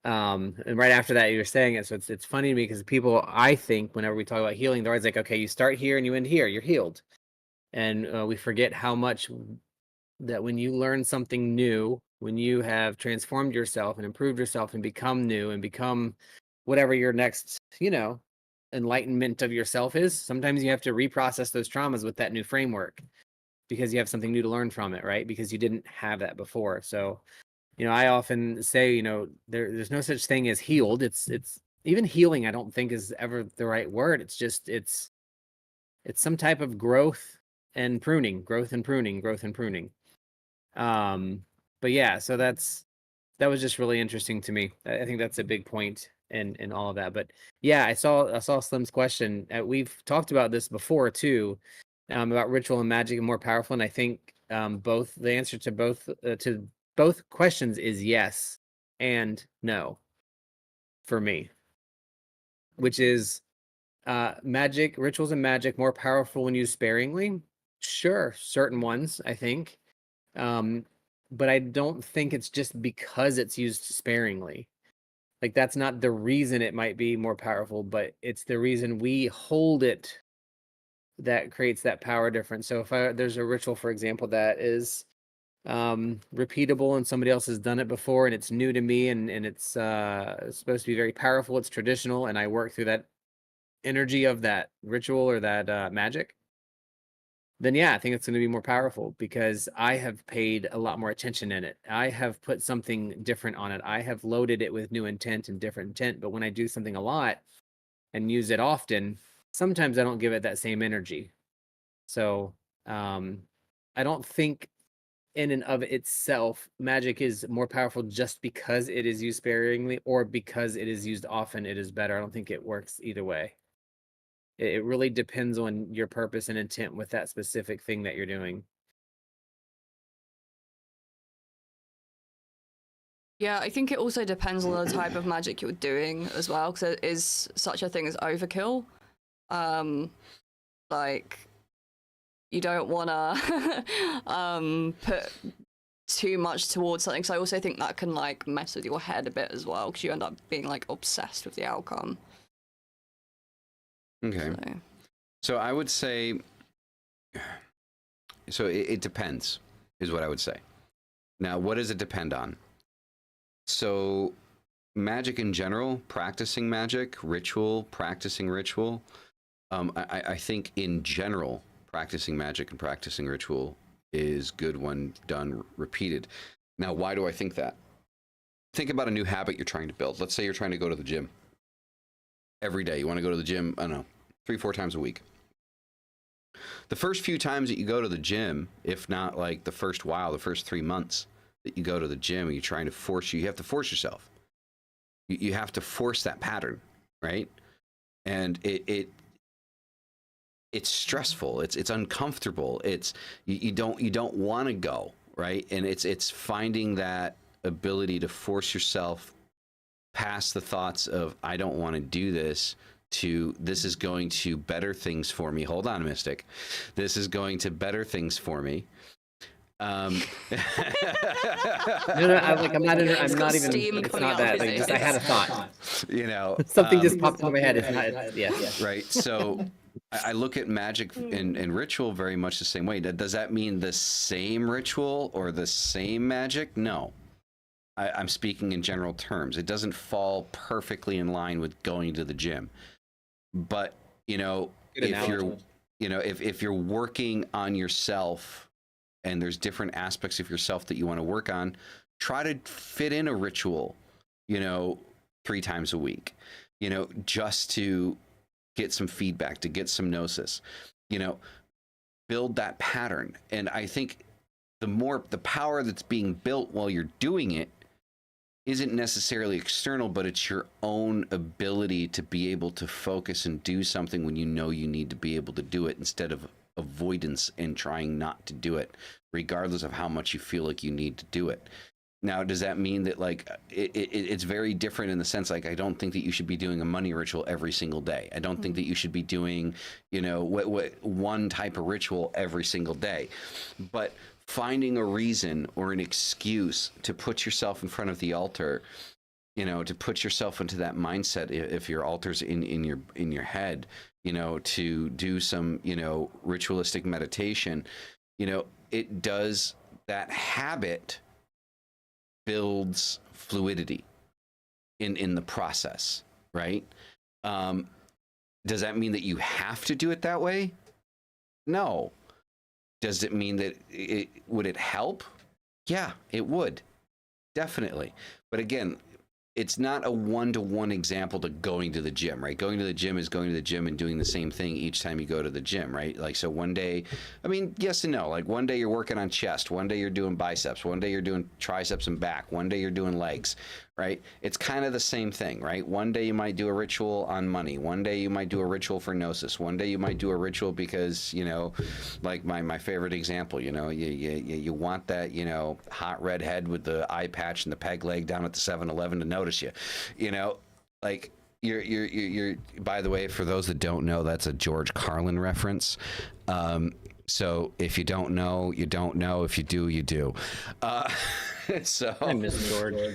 [SPEAKER 3] And right after that, you're saying it, so it's funny to me, because people, I think, whenever we talk about healing, they're always like, okay, you start here and you end here, you're healed, and we forget how much that when you learn something new, when you have transformed yourself and improved yourself and become new and become whatever your next, you know, enlightenment of yourself is, sometimes you have to reprocess those traumas with that new framework, because you have something new to learn from it, right? Because you didn't have that before. So, you know, I often say, you know, there's no such thing as healed. It's even healing, I don't think is ever the right word. It's just, it's some type of growth and pruning, growth and pruning, growth and pruning. But yeah, so that was just really interesting to me. I think that's a big point in all of that. But yeah, I saw Slim's question. We've talked about this before too, about ritual and magic and more powerful. And I think both the answer to both questions is yes and no for me, which is magic, rituals and magic more powerful when used sparingly. Sure, certain ones, I think. But I don't think it's just because it's used sparingly. Like, that's not the reason it might be more powerful, but it's the reason we hold it that creates that power difference. So if there's a ritual, for example, that is repeatable and somebody else has done it before and it's new to me, and it's supposed to be very powerful, it's traditional, and I work through that energy of that ritual or that magic, then yeah, I think it's going to be more powerful because I have paid a lot more attention in it. I have put something different on it. I have loaded it with new intent and different intent. But when I do something a lot and use it often, sometimes I don't give it that same energy. So I don't think in and of itself, magic is more powerful just because it is used sparingly or because it is used often, it is better. I don't think it works either way. It really depends on your purpose and intent with that specific thing that you're doing.
[SPEAKER 4] Yeah, I think it also depends on the type of magic you're doing as well, because there is such a thing as overkill. Like, you don't want to put too much towards something. So I also think that can like mess with your head a bit as well, because you end up being like obsessed with the outcome.
[SPEAKER 2] Okay. So I would say, so it depends, is what I would say. Now, what does it depend on? So magic in general, practicing magic, ritual, practicing ritual. I think in general, practicing magic and practicing ritual is good when done repeated. Now, why do I think that? Think about a new habit you're trying to build. Let's say you're trying to go to the gym every day. You want to go to the gym, I don't know, 3-4 times a week. The first few times that you go to the gym, if not like the first 3 months that you go to the gym, and you're trying to you have to force yourself. You have to force that pattern, right? And it's stressful. It's uncomfortable. You don't want to go, right? And it's finding that ability to force yourself past the thoughts of I don't want to do this to this is going to better things for me. Hold on, Mystic. This is going to better things for me.
[SPEAKER 3] No, I'm not even. It's not that. Like, just I had a thought.
[SPEAKER 2] You know,
[SPEAKER 3] Something just popped into my head. It's not. Yeah.
[SPEAKER 2] Right. So I look at magic and ritual very much the same way. Does that mean the same ritual or the same magic? No. I'm speaking in general terms. It doesn't fall perfectly in line with going to the gym. But, you know, if you're working on yourself and there's different aspects of yourself that you want to work on, try to fit in a ritual, 3 times a week, just to get some feedback, to get some gnosis, build that pattern. And I think the power that's being built while you're doing it isn't necessarily external, but it's your own ability to be able to focus and do something when you know you need to be able to do it, instead of avoidance and trying not to do it, regardless of how much you feel like you need to do it. Now, does that mean that like it's very different in the sense, like, I don't think that you should be doing a money ritual every single day. I don't think that you should be doing, one type of ritual every single day. But finding a reason or an excuse to put yourself in front of the altar, to put yourself into that mindset, if your altar's in your head, to do some, ritualistic meditation, it does, that habit builds fluidity in the process, right? Does that mean that you have to do it that way? No. Does it mean that would it help? Yeah, it would. Definitely. But again, it's not a one-to-one example to going to the gym, right? Going to the gym is going to the gym and doing the same thing each time you go to the gym, right? Like, so one day, I mean, yes and no. Like, one day you're working on chest, one day you're doing biceps, one day you're doing triceps and back, one day you're doing legs, right? It's kind of the same thing, right? One day you might do a ritual on money. One day you might do a ritual for gnosis. One day you might do a ritual because, like my favorite example, you want that, hot redhead with the eye patch and the peg leg down at the 7-Eleven to notice you, like you're, by the way, for those that don't know, that's a George Carlin reference. So if you don't know, you don't know. If you do, you do. So
[SPEAKER 3] I miss George.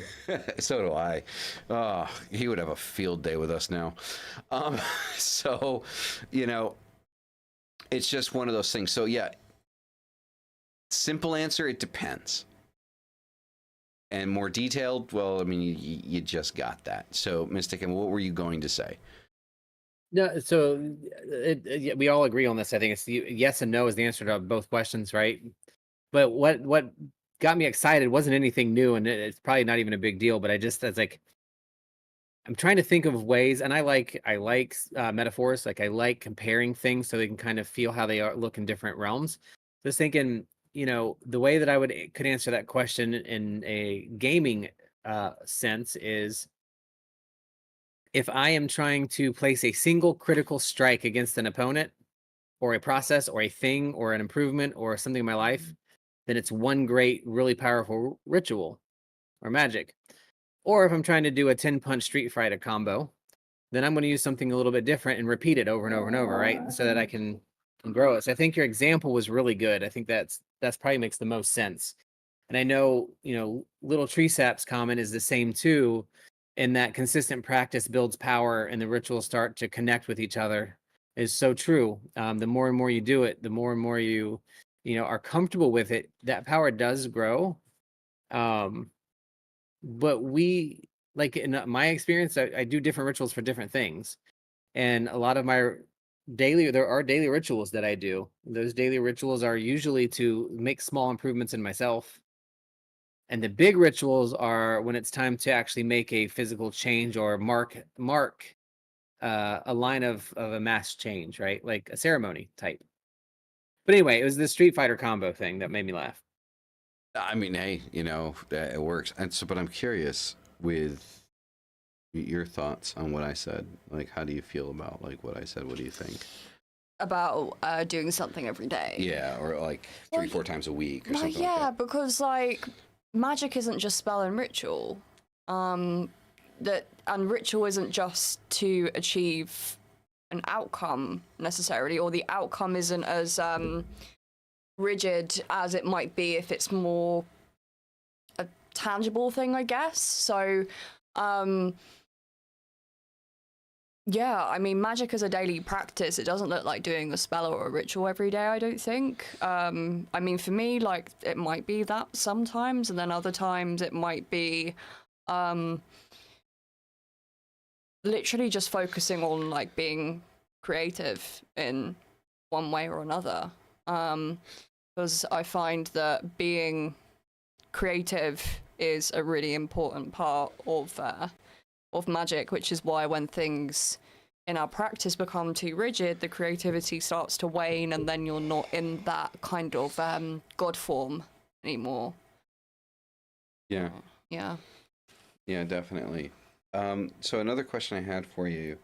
[SPEAKER 2] So do I. Oh, he would have a field day with us now. So, it's just one of those things. So yeah, simple answer, it depends. And more detailed, well, I mean, you just got that. So, Mystic, and what were you going to say?
[SPEAKER 3] No, so we all agree on this. I think it's yes and no is the answer to both questions, right? But what got me excited wasn't anything new, and it's probably not even a big deal. But it's like I'm trying to think of ways, and I like metaphors. Like, I like comparing things so they can kind of feel how they look in different realms. Just thinking, the way that I could answer that question in a gaming sense is, if I am trying to place a single critical strike against an opponent or a process or a thing or an improvement or something in my life, then it's one great, really powerful ritual or magic. Or if I'm trying to do a 10-punch Street Fighter combo, then I'm going to use something a little bit different and repeat it over and over and over, right? So that I can and grow it. So I think your example was really good. I think that's probably makes the most sense. And I know, little tree saps comment is the same too, in that consistent practice builds power and the rituals start to connect with each other is so true. The more and more you do it, the more and more you are comfortable with it, that power does grow. But we, like in my experience, I do different rituals for different things. And a lot of my there are daily rituals that I do. Those daily rituals are usually to make small improvements in myself. And the big rituals are when it's time to actually make a physical change or mark a line of a mass change, right? Like a ceremony type. But anyway, it was the Street Fighter combo thing that made me laugh.
[SPEAKER 2] I mean, hey, it works. And so, but I'm curious with your thoughts on what I said. Like, how do you feel about like what I said? What do you think?
[SPEAKER 4] About doing something every day.
[SPEAKER 2] Yeah, or like three, 4 times a week or
[SPEAKER 4] Well,
[SPEAKER 2] something
[SPEAKER 4] yeah,
[SPEAKER 2] like that.
[SPEAKER 4] because like magic isn't just spell and ritual. And ritual isn't just to achieve an outcome necessarily, or the outcome isn't as rigid as it might be if it's more a tangible thing, I guess. So yeah, I mean, magic as a daily practice, it doesn't look like doing a spell or a ritual every day, I don't think. I mean, for me, like, it might be that sometimes, and then other times it might be literally just focusing on, like, being creative in one way or another. Because I find that being creative is a really important part of magic, which is why when things in our practice become too rigid, the creativity starts to wane, and then you're not in that kind of god form anymore.
[SPEAKER 2] Yeah.
[SPEAKER 4] Yeah.
[SPEAKER 2] Yeah, definitely. So another question I had for you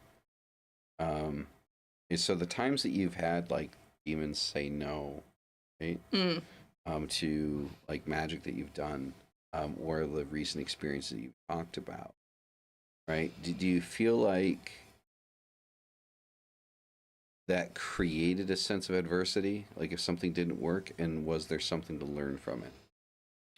[SPEAKER 2] is, so the times that you've had like demons say no, right? To like magic that you've done, or the recent experience that you've talked about, right? Do you feel like that created a sense of adversity? Like if something didn't work, and was there something to learn from it?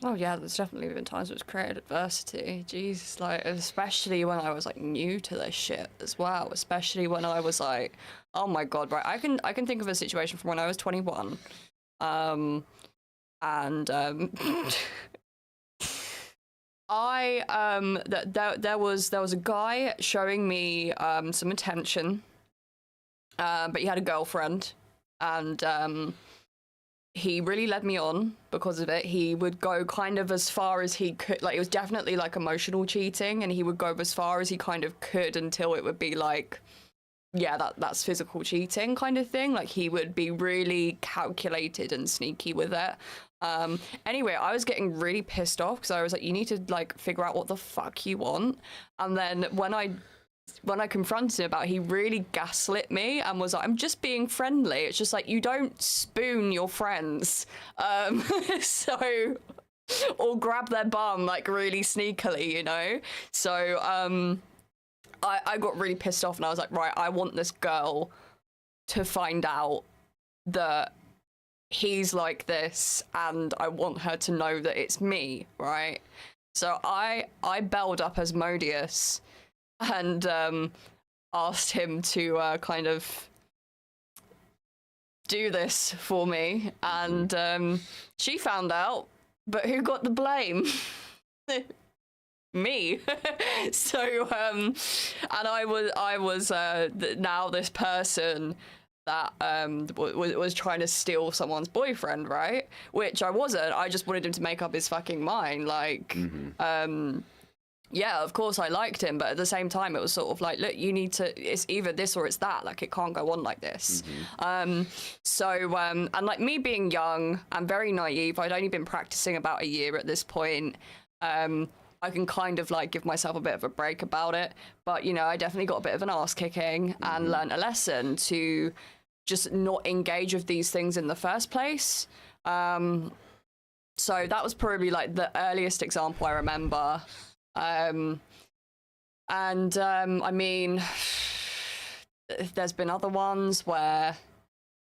[SPEAKER 4] Oh yeah, there's definitely been times where it's created adversity. Jeez, like especially when I was like new to this shit as well. Especially when I was like, oh my god, right? I can think of a situation from when I was 21, and there was a guy showing me some attention, but he had a girlfriend, and he really led me on because of it. He would go kind of as far as he could. Like, it was definitely like emotional cheating, and he would go as far as he kind of could until it would be like, yeah, that's physical cheating kind of thing. Like, he would be really calculated and sneaky with it. Anyway, I was getting really pissed off because I was like, you need to like figure out what the fuck you want. And then when I confronted him about it, he really gaslit me and was like, I'm just being friendly. It's just like, you don't spoon your friends. So, or grab their bum like really sneakily, you know? So I got really pissed off, and I was like, right, I want this girl to find out that he's like this, and I want her to know that it's me, right? So I belled up Asmodeus and asked him to kind of do this for me, and she found out, but who got the blame? Me. So and I was now this person that was trying to steal someone's boyfriend, right? Which I wasn't. I just wanted him to make up his fucking mind. Like, yeah, of course I liked him, but at the same time, it was sort of like, look, you need to. It's either this or it's that. Like, it can't go on like this. And like me being young and very naive, I'd only been practicing about a year at this point. I can kind of like give myself a bit of a break about it, but you know, I definitely got a bit of an ass kicking and learned a lesson to just not engage with these things in the first place. So that was probably like the earliest example I remember. I mean, there's been other ones where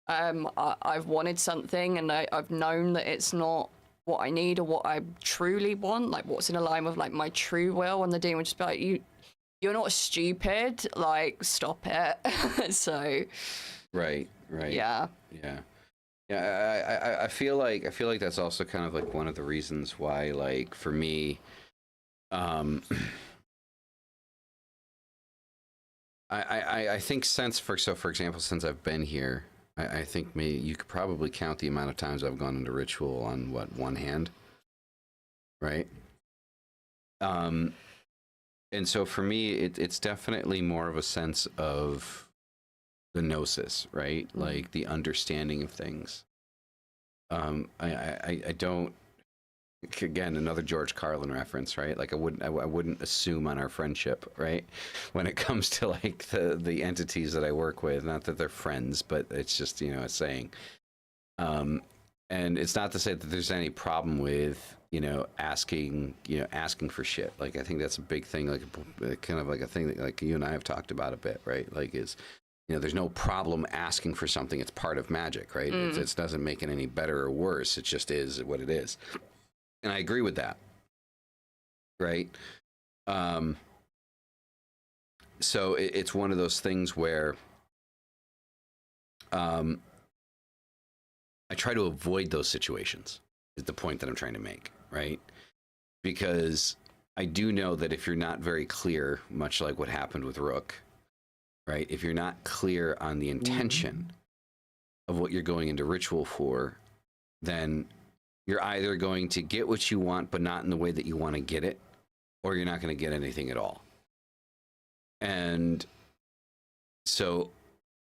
[SPEAKER 4] I've wanted something and I've known that it's not what I need or what I truly want, like what's in alignment with like my true will, and the demon would just be like, you're not stupid, like stop it. So
[SPEAKER 2] Right.
[SPEAKER 4] yeah.
[SPEAKER 2] I feel like that's also kind of like one of the reasons why, like, for me, I think for example, since I've been here, I think you could probably count the amount of times I've gone into ritual on one hand, right? And so for me, it's definitely more of a sense of the gnosis, right? Like the understanding of things. I don't. Again, another George Carlin reference, right? Like I wouldn't assume on our friendship, right? When it comes to like the entities that I work with, not that they're friends, but it's just, a saying. And it's not to say that there's any problem with, asking for shit. Like I think that's a big thing, like kind of like a thing that like you and I have talked about a bit, right? Like is, there's no problem asking for something. It's part of magic, right? It doesn't make it any better or worse. It just is what it is. And I agree with that, right? So it's one of those things where I try to avoid those situations, is the point that I'm trying to make, right? Because I do know that if you're not very clear, much like what happened with Rook, right? If you're not clear on the intention of what you're going into ritual for, then you're either going to get what you want, but not in the way that you want to get it, or you're not going to get anything at all. And so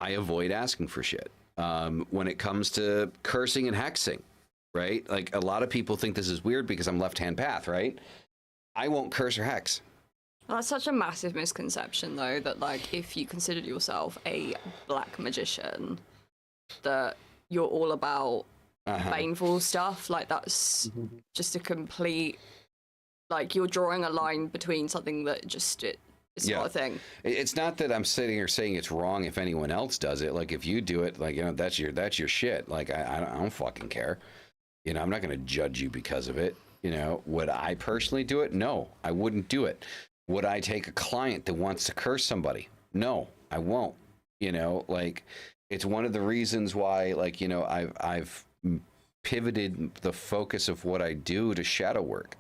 [SPEAKER 2] I avoid asking for shit. When it comes to cursing and hexing, right? Like a lot of people think this is weird because I'm left-hand path, right? I won't curse or hex.
[SPEAKER 4] That's such a massive misconception, though, that like if you considered yourself a black magician, that you're all about baneful stuff. Like that's just a complete, like you're drawing a line between something that just it's not a thing.
[SPEAKER 2] It's not that I'm sitting here saying it's wrong if anyone else does it. Like if you do it, like that's your shit. Like I don't fucking care. I'm not going to judge you because of it. Would I personally do it? No, I wouldn't do it. Would I take a client that wants to curse somebody? No, I won't. Like it's one of the reasons why, like, I've pivoted the focus of what I do to shadow work.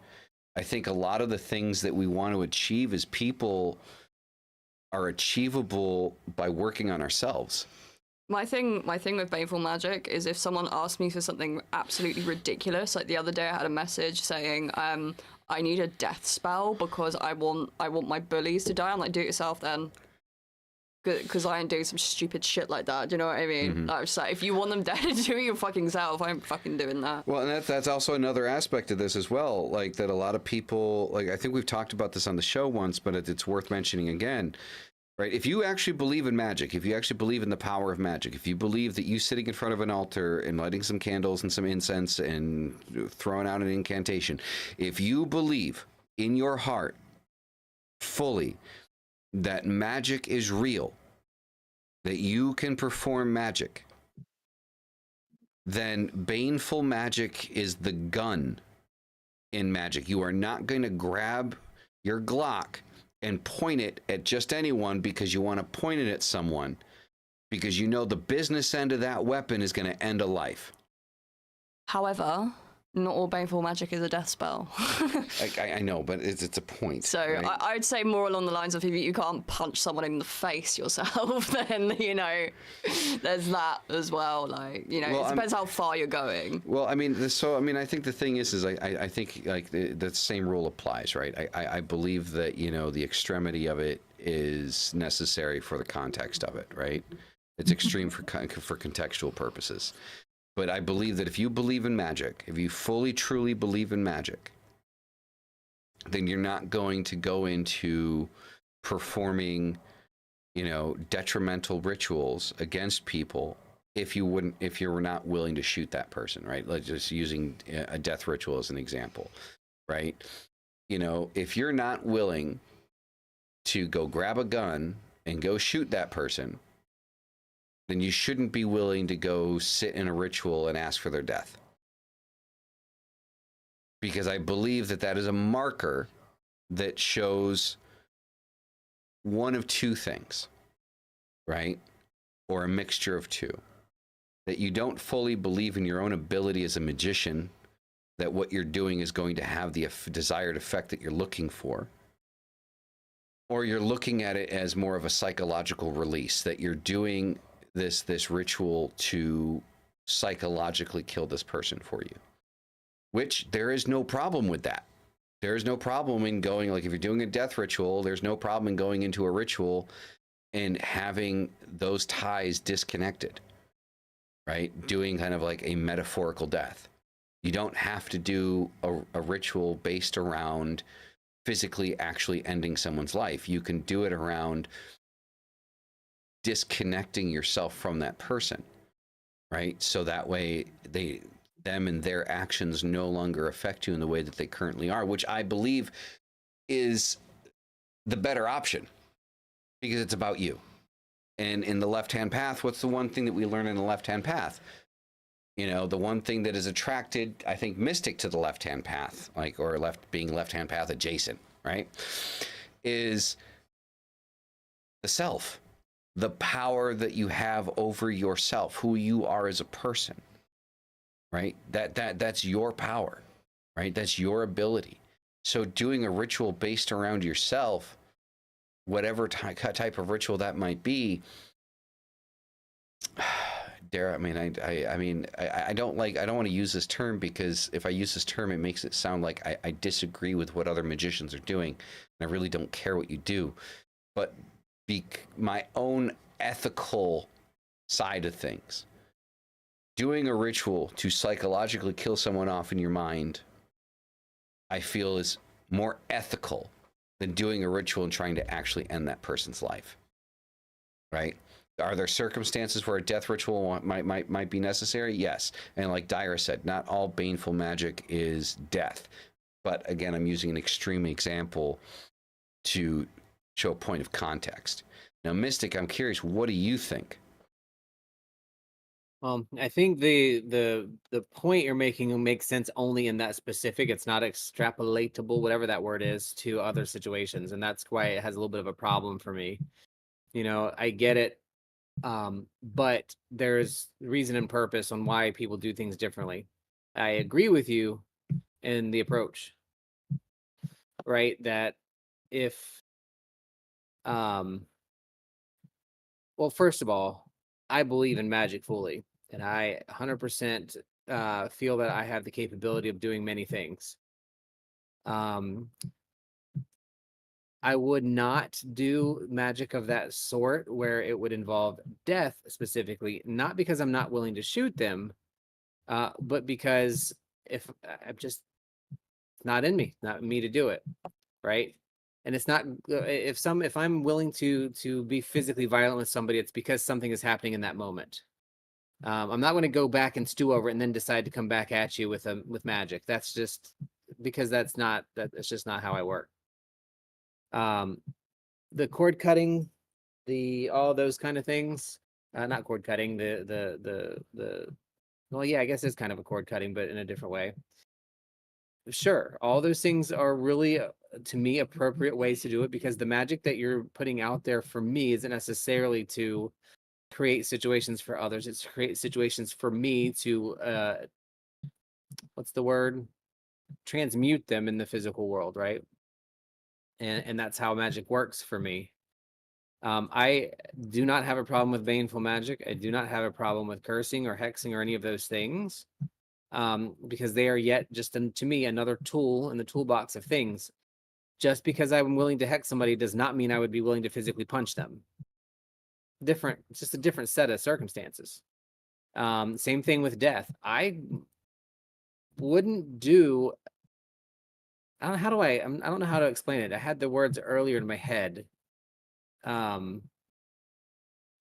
[SPEAKER 2] I think a lot of the things that we want to achieve as people are achievable by working on ourselves.
[SPEAKER 4] My thing with baneful magic is if someone asks me for something absolutely ridiculous, like the other day I had a message saying, I need a death spell because I want my bullies to die. I'm like, do it yourself then. Because I ain't doing some stupid shit like that. Do you know what I mean? Like, just like, if you want them dead, do it your fucking self. I'm fucking doing that.
[SPEAKER 2] Well, and that's also another aspect of this as well. Like that a lot of people, like I think we've talked about this on the show once, but it's worth mentioning again. Right? If you actually believe in magic, if you actually believe in the power of magic, if you believe that you sitting in front of an altar and lighting some candles and some incense and throwing out an incantation, if you believe in your heart fully that magic is real, that you can perform magic, then baneful magic is the gun in magic. You are not going to grab your Glock and point it at just anyone because you want to point it at someone, because you know the business end of that weapon is going to end a life.
[SPEAKER 4] However, not all baneful magic is a death spell.
[SPEAKER 2] I know, but it's a point.
[SPEAKER 4] So
[SPEAKER 2] right?
[SPEAKER 4] I would say more along the lines of if you can't punch someone in the face yourself, then, there's that as well. Like, well, it depends how far you're going.
[SPEAKER 2] Well, I mean, I think the thing is I think like the same rule applies, right? I believe that, the extremity of it is necessary for the context of it, right? It's extreme for contextual purposes. But I believe that if you believe in magic, if you fully, truly believe in magic, then you're not going to go into performing, detrimental rituals against people if you were not willing to shoot that person, right? Like just using a death ritual as an example, right? If you're not willing to go grab a gun and go shoot that person, then you shouldn't be willing to go sit in a ritual and ask for their death. Because I believe that that is a marker that shows one of two things, right? Or a mixture of two. That you don't fully believe in your own ability as a magician, that what you're doing is going to have the desired effect that you're looking for. Or you're looking at it as more of a psychological release, that you're doing this ritual to psychologically kill this person for you. Which there is no problem with that. There is no problem in going, like if you're doing a death ritual, there's no problem in going into a ritual and having those ties disconnected, right? Doing kind of like a metaphorical death. You don't have to do a ritual based around physically actually ending someone's life. You can do it around disconnecting yourself from that person, right? So that way them and their actions no longer affect you in the way that they currently are, which I believe is the better option because it's about you. And in the left-hand path, what's the one thing that we learn in the left-hand path? You know, the one thing that is attracted, I think, Mystic to the left-hand path, like, or being left-hand path adjacent, right, is the self, the power that you have over yourself, who you are as a person, right? That's your power, right? That's your ability. So doing a ritual based around yourself, whatever type of ritual that might be, Dara, I mean, I don't want to use this term because if I use this term, it makes it sound like I disagree with what other magicians are doing. And I really don't care what you do. But my own ethical side of things, doing a ritual to psychologically kill someone off in your mind, I feel is more ethical than doing a ritual and trying to actually end that person's life, right? Are there circumstances where a death ritual might be necessary? Yes. And like Dyra said, not all baneful magic is death. But again, I'm using an extreme example to show a point of context. Now, Mystic, I'm curious, what do you think?
[SPEAKER 3] I think the point you're making makes sense only in that specific. It's not extrapolatable, whatever that word is, to other situations, and that's why it has a little bit of a problem for me. You know, I get it, but there's reason and purpose on why people do things differently. I agree with you in the approach, right? That if, well, first of all, I believe in magic fully, and I 100% feel that I have the capability of doing many things. I would not do magic of that sort where it would involve death specifically, not because I'm not willing to shoot them, but because if I'm just not in me, not me to do it, right? And it's not if I'm willing to be physically violent with somebody, it's because something is happening in that moment. I'm not going to go back and stew over it and then decide to come back at you with magic. That's just because that's just not how I work. The cord cutting, all those kind of things, not cord cutting, well, yeah, I guess it's kind of a cord cutting, but in a different way. Sure, all those things are really, to me, appropriate ways to do it because the magic that you're putting out there for me isn't necessarily to create situations for others. It's to create situations for me to, what's the word? Transmute them in the physical world, right? And that's how magic works for me. I do not have a problem with baneful magic. I do not have a problem with cursing or hexing or any of those things. Because they are yet just, to me, another tool in the toolbox of things. Just because I'm willing to hex somebody does not mean I would be willing to physically punch them. It's just a different set of circumstances. Same thing with death. I wouldn't do. I don't know how to explain it. I had the words earlier in my head. I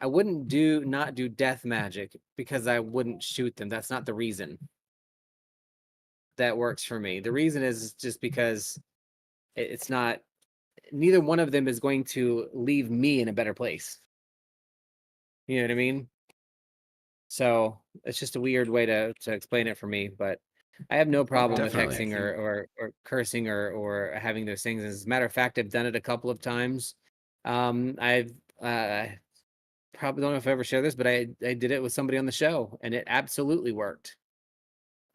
[SPEAKER 3] wouldn't not do death magic because I wouldn't shoot them. That's not the reason that works for me. The reason is just because it's not, neither one of them is going to leave me in a better place. You know what I mean? So it's just a weird way to explain it for me, but I have no problem with
[SPEAKER 2] Definitely.
[SPEAKER 3] hexing or cursing or having those things. As a matter of fact, I've done it a couple of times. I've probably don't know if I ever share this, but I did it with somebody on the show, and it absolutely worked.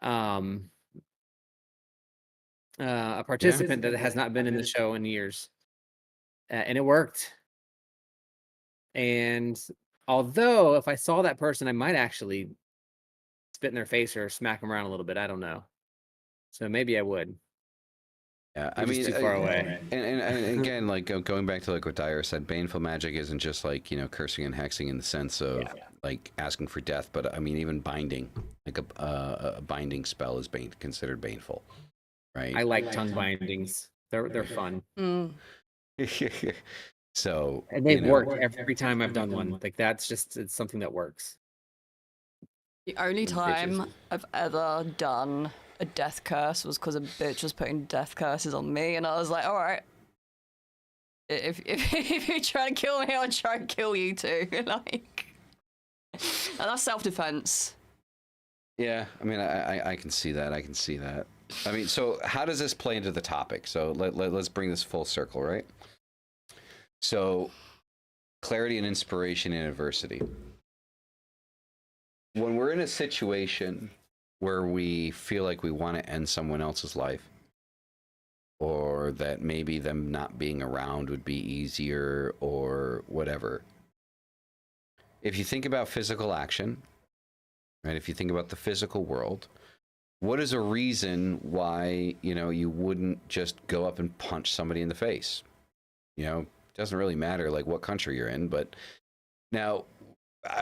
[SPEAKER 3] Um, a participant that has not been in the show in years, and it worked. And although if I saw that person, I might actually spit in their face or smack them around a little bit. I don't know. So maybe I would.
[SPEAKER 2] Yeah, I
[SPEAKER 3] You're just
[SPEAKER 2] mean,
[SPEAKER 3] too far away.
[SPEAKER 2] and again, like going back to like what Dyer said, baneful magic isn't just like cursing and hexing in the sense of like asking for death, but I mean even binding, like a binding spell is considered baneful, right?
[SPEAKER 3] I like tongue bindings. They're fun.
[SPEAKER 4] Mm.
[SPEAKER 2] So
[SPEAKER 3] And they've worked every time I've done one. Like it's something that works.
[SPEAKER 4] The only time I've ever done a death curse was because a bitch was putting death curses on me, and I was like, all right, if you try to kill me, I'll try and kill you too. Like, and that's self-defense.
[SPEAKER 2] Yeah, I mean, I can see that. I can see that. I mean, so how does this play into the topic? So let's bring this full circle, right? So clarity and inspiration in adversity. When we're in a situation where we feel like we want to end someone else's life, or that maybe them not being around would be easier or whatever. If you think about physical action, right? If you think about the physical world, what is a reason why, you wouldn't just go up and punch somebody in the face? It doesn't really matter like what country you're in, but now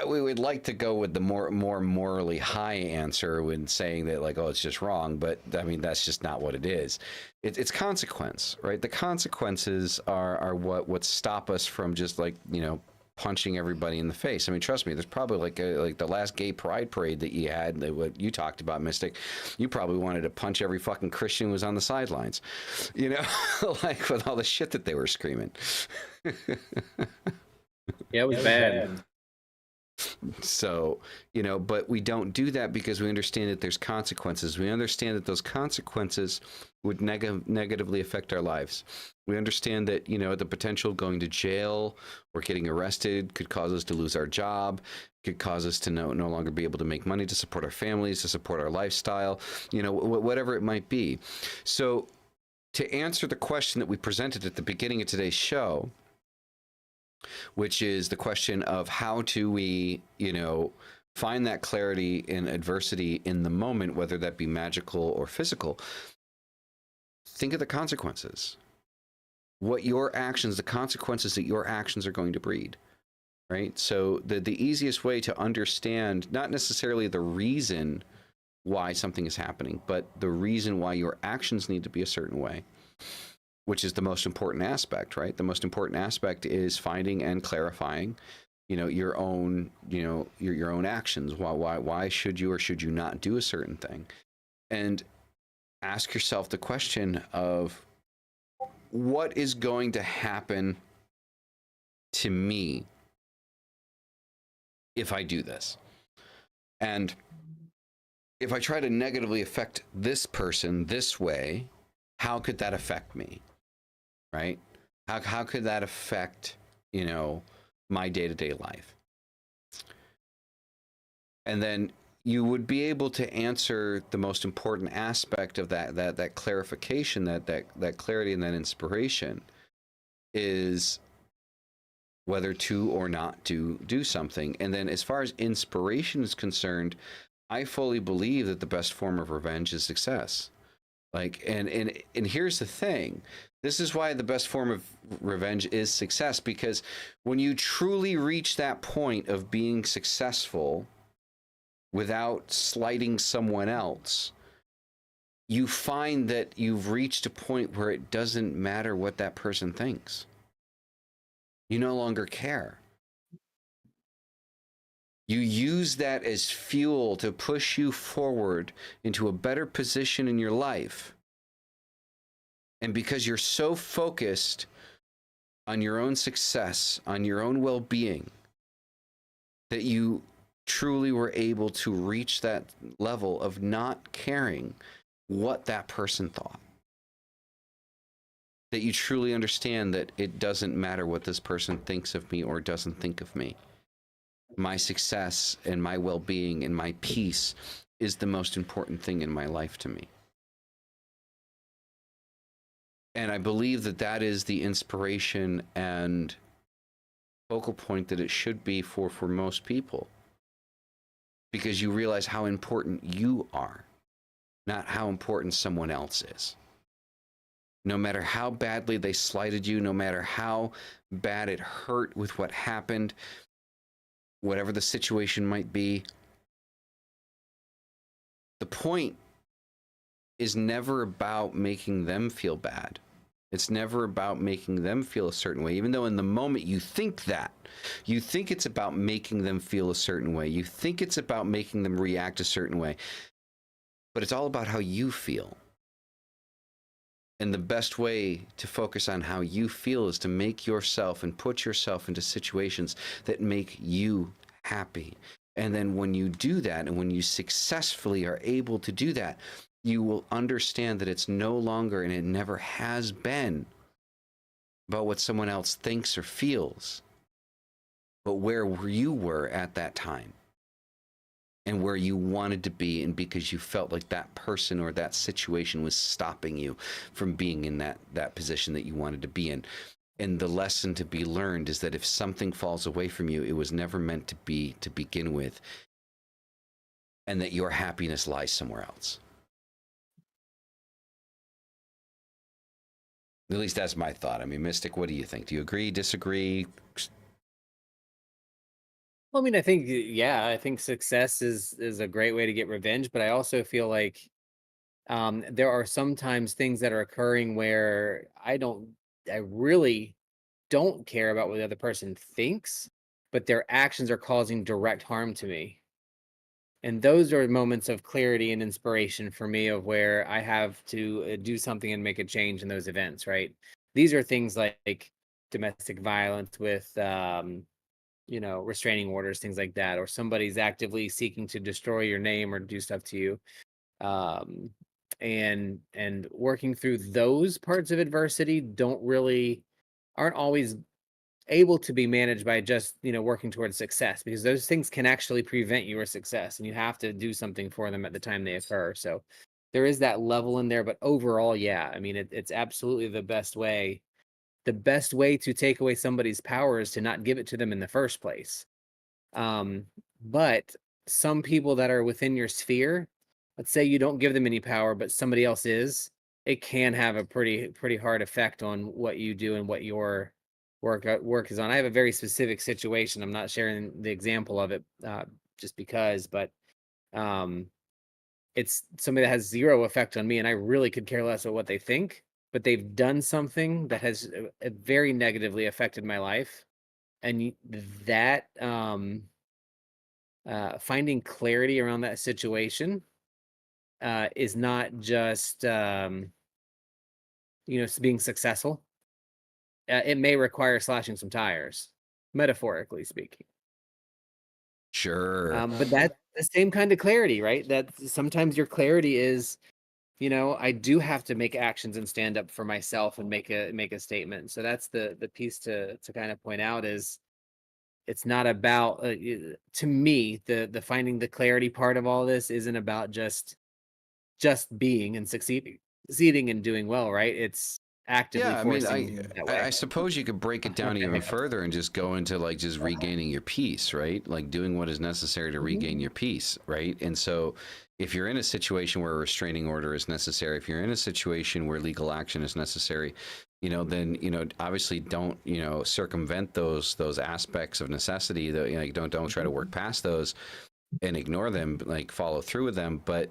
[SPEAKER 2] we would like to go with the more morally high answer when saying that like, oh, it's just wrong. But I mean, that's just not what it is. It's consequence, right? The consequences are what stop us from just like, punching everybody in the face. I mean, trust me, there's probably like the last gay pride parade that you had, what you talked about, Mystic. You probably wanted to punch every fucking Christian who was on the sidelines, like with all the shit that they were screaming.
[SPEAKER 3] Yeah, it was bad.
[SPEAKER 2] So, but we don't do that because we understand that there's consequences. We understand that those consequences would negatively affect our lives. We understand that, the potential of going to jail or getting arrested could cause us to lose our job, could cause us to no longer be able to make money to support our families, to support our lifestyle, whatever it might be. So to answer the question that we presented at the beginning of today's show, which is the question of how do we, find that clarity in adversity in the moment, whether that be magical or physical. Think of the consequences. What your actions, the consequences that your actions are going to breed, right? So the easiest way to understand, not necessarily the reason why something is happening, but the reason why your actions need to be a certain way, which is the most important aspect, right? The most important aspect is finding and clarifying, your own, your own actions. Why should you or should you not do a certain thing? And ask yourself the question of what is going to happen to me if I do this? And if I try to negatively affect this person this way, how could that affect me? Right? How could that affect, my day-to-day life? And then you would be able to answer the most important aspect of that clarification, that clarity and that inspiration is whether to or not to do something. And then as far as inspiration is concerned, I fully believe that the best form of revenge is success. Like, and here's the thing. This is why the best form of revenge is success, because when you truly reach that point of being successful without slighting someone else, you find that you've reached a point where it doesn't matter what that person thinks. You no longer care. You use that as fuel to push you forward into a better position in your life. And because you're so focused on your own success, on your own well-being, that you truly were able to reach that level of not caring what that person thought. That you truly understand that it doesn't matter what this person thinks of me or doesn't think of me. My success and my well-being and my peace is the most important thing in my life to me. And I believe that that is the inspiration and focal point that it should be for most people. Because you realize how important you are, not how important someone else is. No matter how badly they slighted you, no matter how bad it hurt with what happened, whatever the situation might be, the point is never about making them feel bad. It's never about making them feel a certain way, even though in the moment you think that. You think it's about making them feel a certain way. You think it's about making them react a certain way. But it's all about how you feel. And the best way to focus on how you feel is to make yourself and put yourself into situations that make you happy. And then when you do that, and when you successfully are able to do that, you will understand that it's no longer, and it never has been, about what someone else thinks or feels, but where you were at that time and where you wanted to be, and because you felt like that person or that situation was stopping you from being in that position that you wanted to be in. And the lesson to be learned is that if something falls away from you, it was never meant to be to begin with, and that your happiness lies somewhere else. At least that's my thought. I mean, Mystic, what do you think? Do you agree, disagree?
[SPEAKER 3] Well, I mean, I think, yeah, I think success is a great way to get revenge, but I also feel like there are sometimes things that are occurring where I really don't care about what the other person thinks, but their actions are causing direct harm to me. And those are moments of clarity and inspiration for me, of where I have to do something and make a change in those events, right? These are things like domestic violence with, restraining orders, things like that, or somebody's actively seeking to destroy your name or do stuff to you. Um, and working through those parts of adversity aren't always able to be managed by just working towards success, because those things can actually prevent your success, and you have to do something for them at the time they occur. So there is that level in there, but overall, yeah, I mean, it's absolutely the best way. The best way to take away somebody's power is to not give it to them in the first place. um but some people that are within your sphere, let's say you don't give them any power but somebody else is, it can have a pretty hard effect on what you do and what your work is on. I have a very specific situation. I'm not sharing the example of it just because, but um it's somebody that has zero effect on me, and I really could care less of what they think, but they've done something that has very negatively affected my life. And that finding clarity around that situation is not just being successful. It may require slashing some tires, metaphorically speaking.
[SPEAKER 2] Sure.
[SPEAKER 3] But that's the same kind of clarity, right? That sometimes your clarity is, I do have to make actions and stand up for myself and make a statement. So that's the piece to kind of point out is, it's not about to me, the finding the clarity part of all this isn't about just being and succeeding and doing well, right? It's actively
[SPEAKER 2] Yeah, I mean,
[SPEAKER 3] forcing that way.
[SPEAKER 2] I suppose you could break it down even further and just go into like just regaining your peace, right? Like doing what is necessary to regain your peace, right? And so if you're in a situation where a restraining order is necessary, if you're in a situation where legal action is necessary, then obviously don't circumvent those aspects of necessity. That like don't try to work past those and ignore them, like follow through with them, but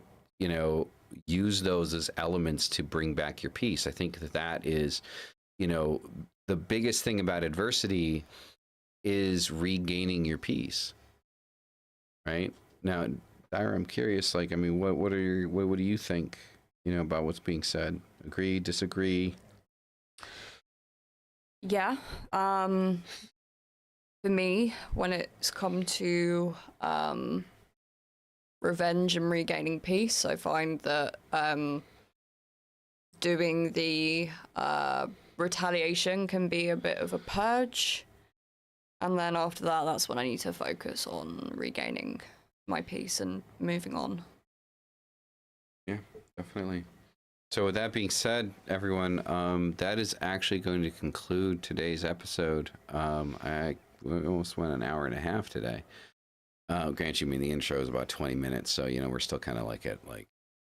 [SPEAKER 2] use those as elements to bring back your peace. I think that is, the biggest thing about adversity is regaining your peace. Right now, Dyra, I'm curious. Like, I mean, what do you think? About what's being said? Agree? Disagree?
[SPEAKER 4] Yeah. for me, when it's come to revenge and regaining peace, I find that doing the retaliation can be a bit of a purge. And then after that, that's when I need to focus on regaining my peace and moving on.
[SPEAKER 2] Yeah, definitely. So with that being said, everyone, that is actually going to conclude today's episode. We almost went an hour and a half today. Grant, you mean the intro is about 20 minutes, so we're still kind of like at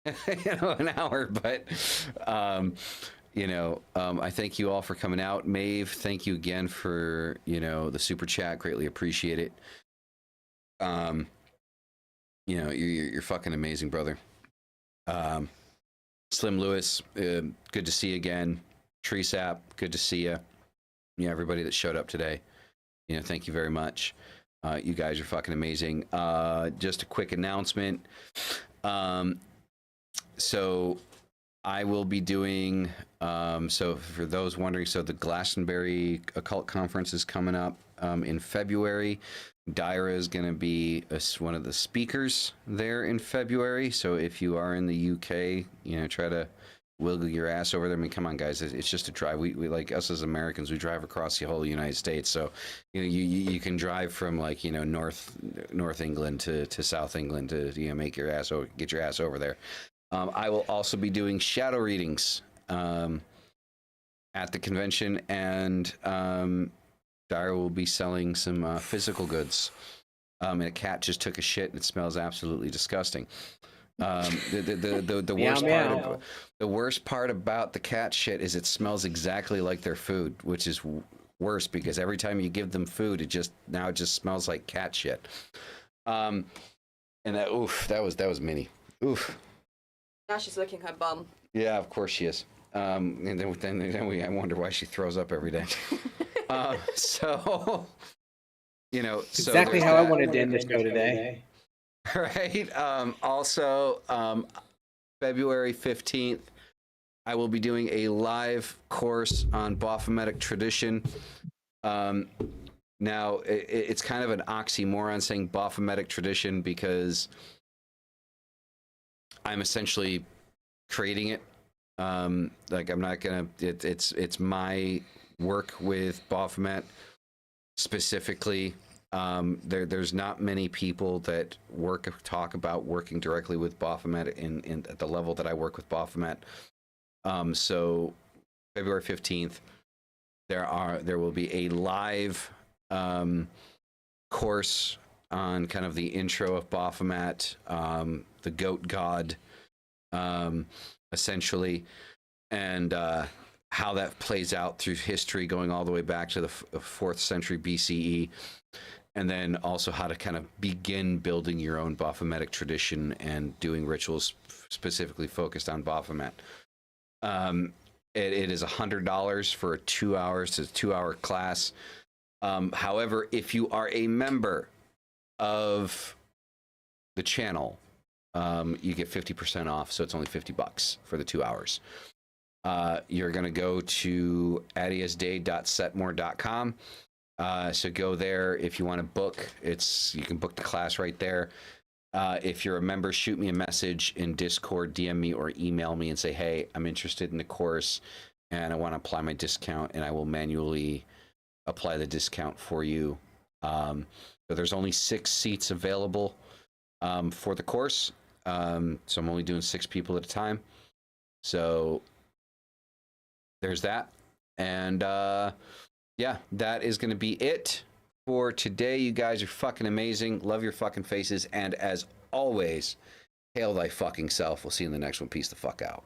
[SPEAKER 2] an hour. But I thank you all for coming out. Maeve, thank you again for the super chat. Greatly appreciate it. You're fucking amazing, brother. Slim Lewis, good to see you again. Tree Sap, good to see you. Everybody that showed up today, thank you very much. You guys are fucking amazing. Just a quick announcement. So I will be doing, so for those wondering, so the Glastonbury Occult Conference is coming up in February. Dyra is going to be one of the speakers there in February. So if you are in the UK, try to wiggle your ass over there. I mean, come on, guys. It's just a drive. We like us as Americans, we drive across the whole United States. So, you can drive from North England to South England to, make your ass over, get your ass over there. I will also be doing shadow readings at the convention, and Dyra will be selling some physical goods. And a cat just took a shit, and it smells absolutely disgusting. The worst part about the cat shit is it smells exactly like their food, which is worse because every time you give them food, it just smells like cat shit. And that was Minnie. Oof.
[SPEAKER 4] Now she's licking her bum.
[SPEAKER 2] Yeah, of course she is. And then I wonder why she throws up every day. So
[SPEAKER 3] exactly how I wanted to end this show today.
[SPEAKER 2] Right. Also, February 15th, I will be doing a live course on Baphometic tradition. Now, it's kind of an oxymoron saying Baphometic tradition because I'm essentially creating it. I'm not gonna. It's my work with Baphomet specifically. There's not many people that talk about working directly with Baphomet in at the level that I work with Baphomet. So February 15th, there will be a live course on kind of the intro of Baphomet, the goat god, essentially, and how that plays out through history, going all the way back to the 4th century BCE. And then also how to kind of begin building your own Baphometic tradition and doing rituals specifically focused on Baphomet. It is $100 for 2 hours to 2-hour class. However, if you are a member of the channel, you get 50% off. So it's only $50 for the 2 hours. You're going to go to adiasday.setmore.com. So go there if you want to book. You can book the class right there. If you're a member, shoot me a message in Discord, DM me, or email me and say, hey, I'm interested in the course and I want to apply my discount, and I will manually apply the discount for you. So there's only 6 seats available for the course. So I'm only doing 6 people at a time. So there's that. And yeah, that is going to be it for today. You guys are fucking amazing. Love your fucking faces. And as always, hail thy fucking self. We'll see you in the next one. Peace the fuck out.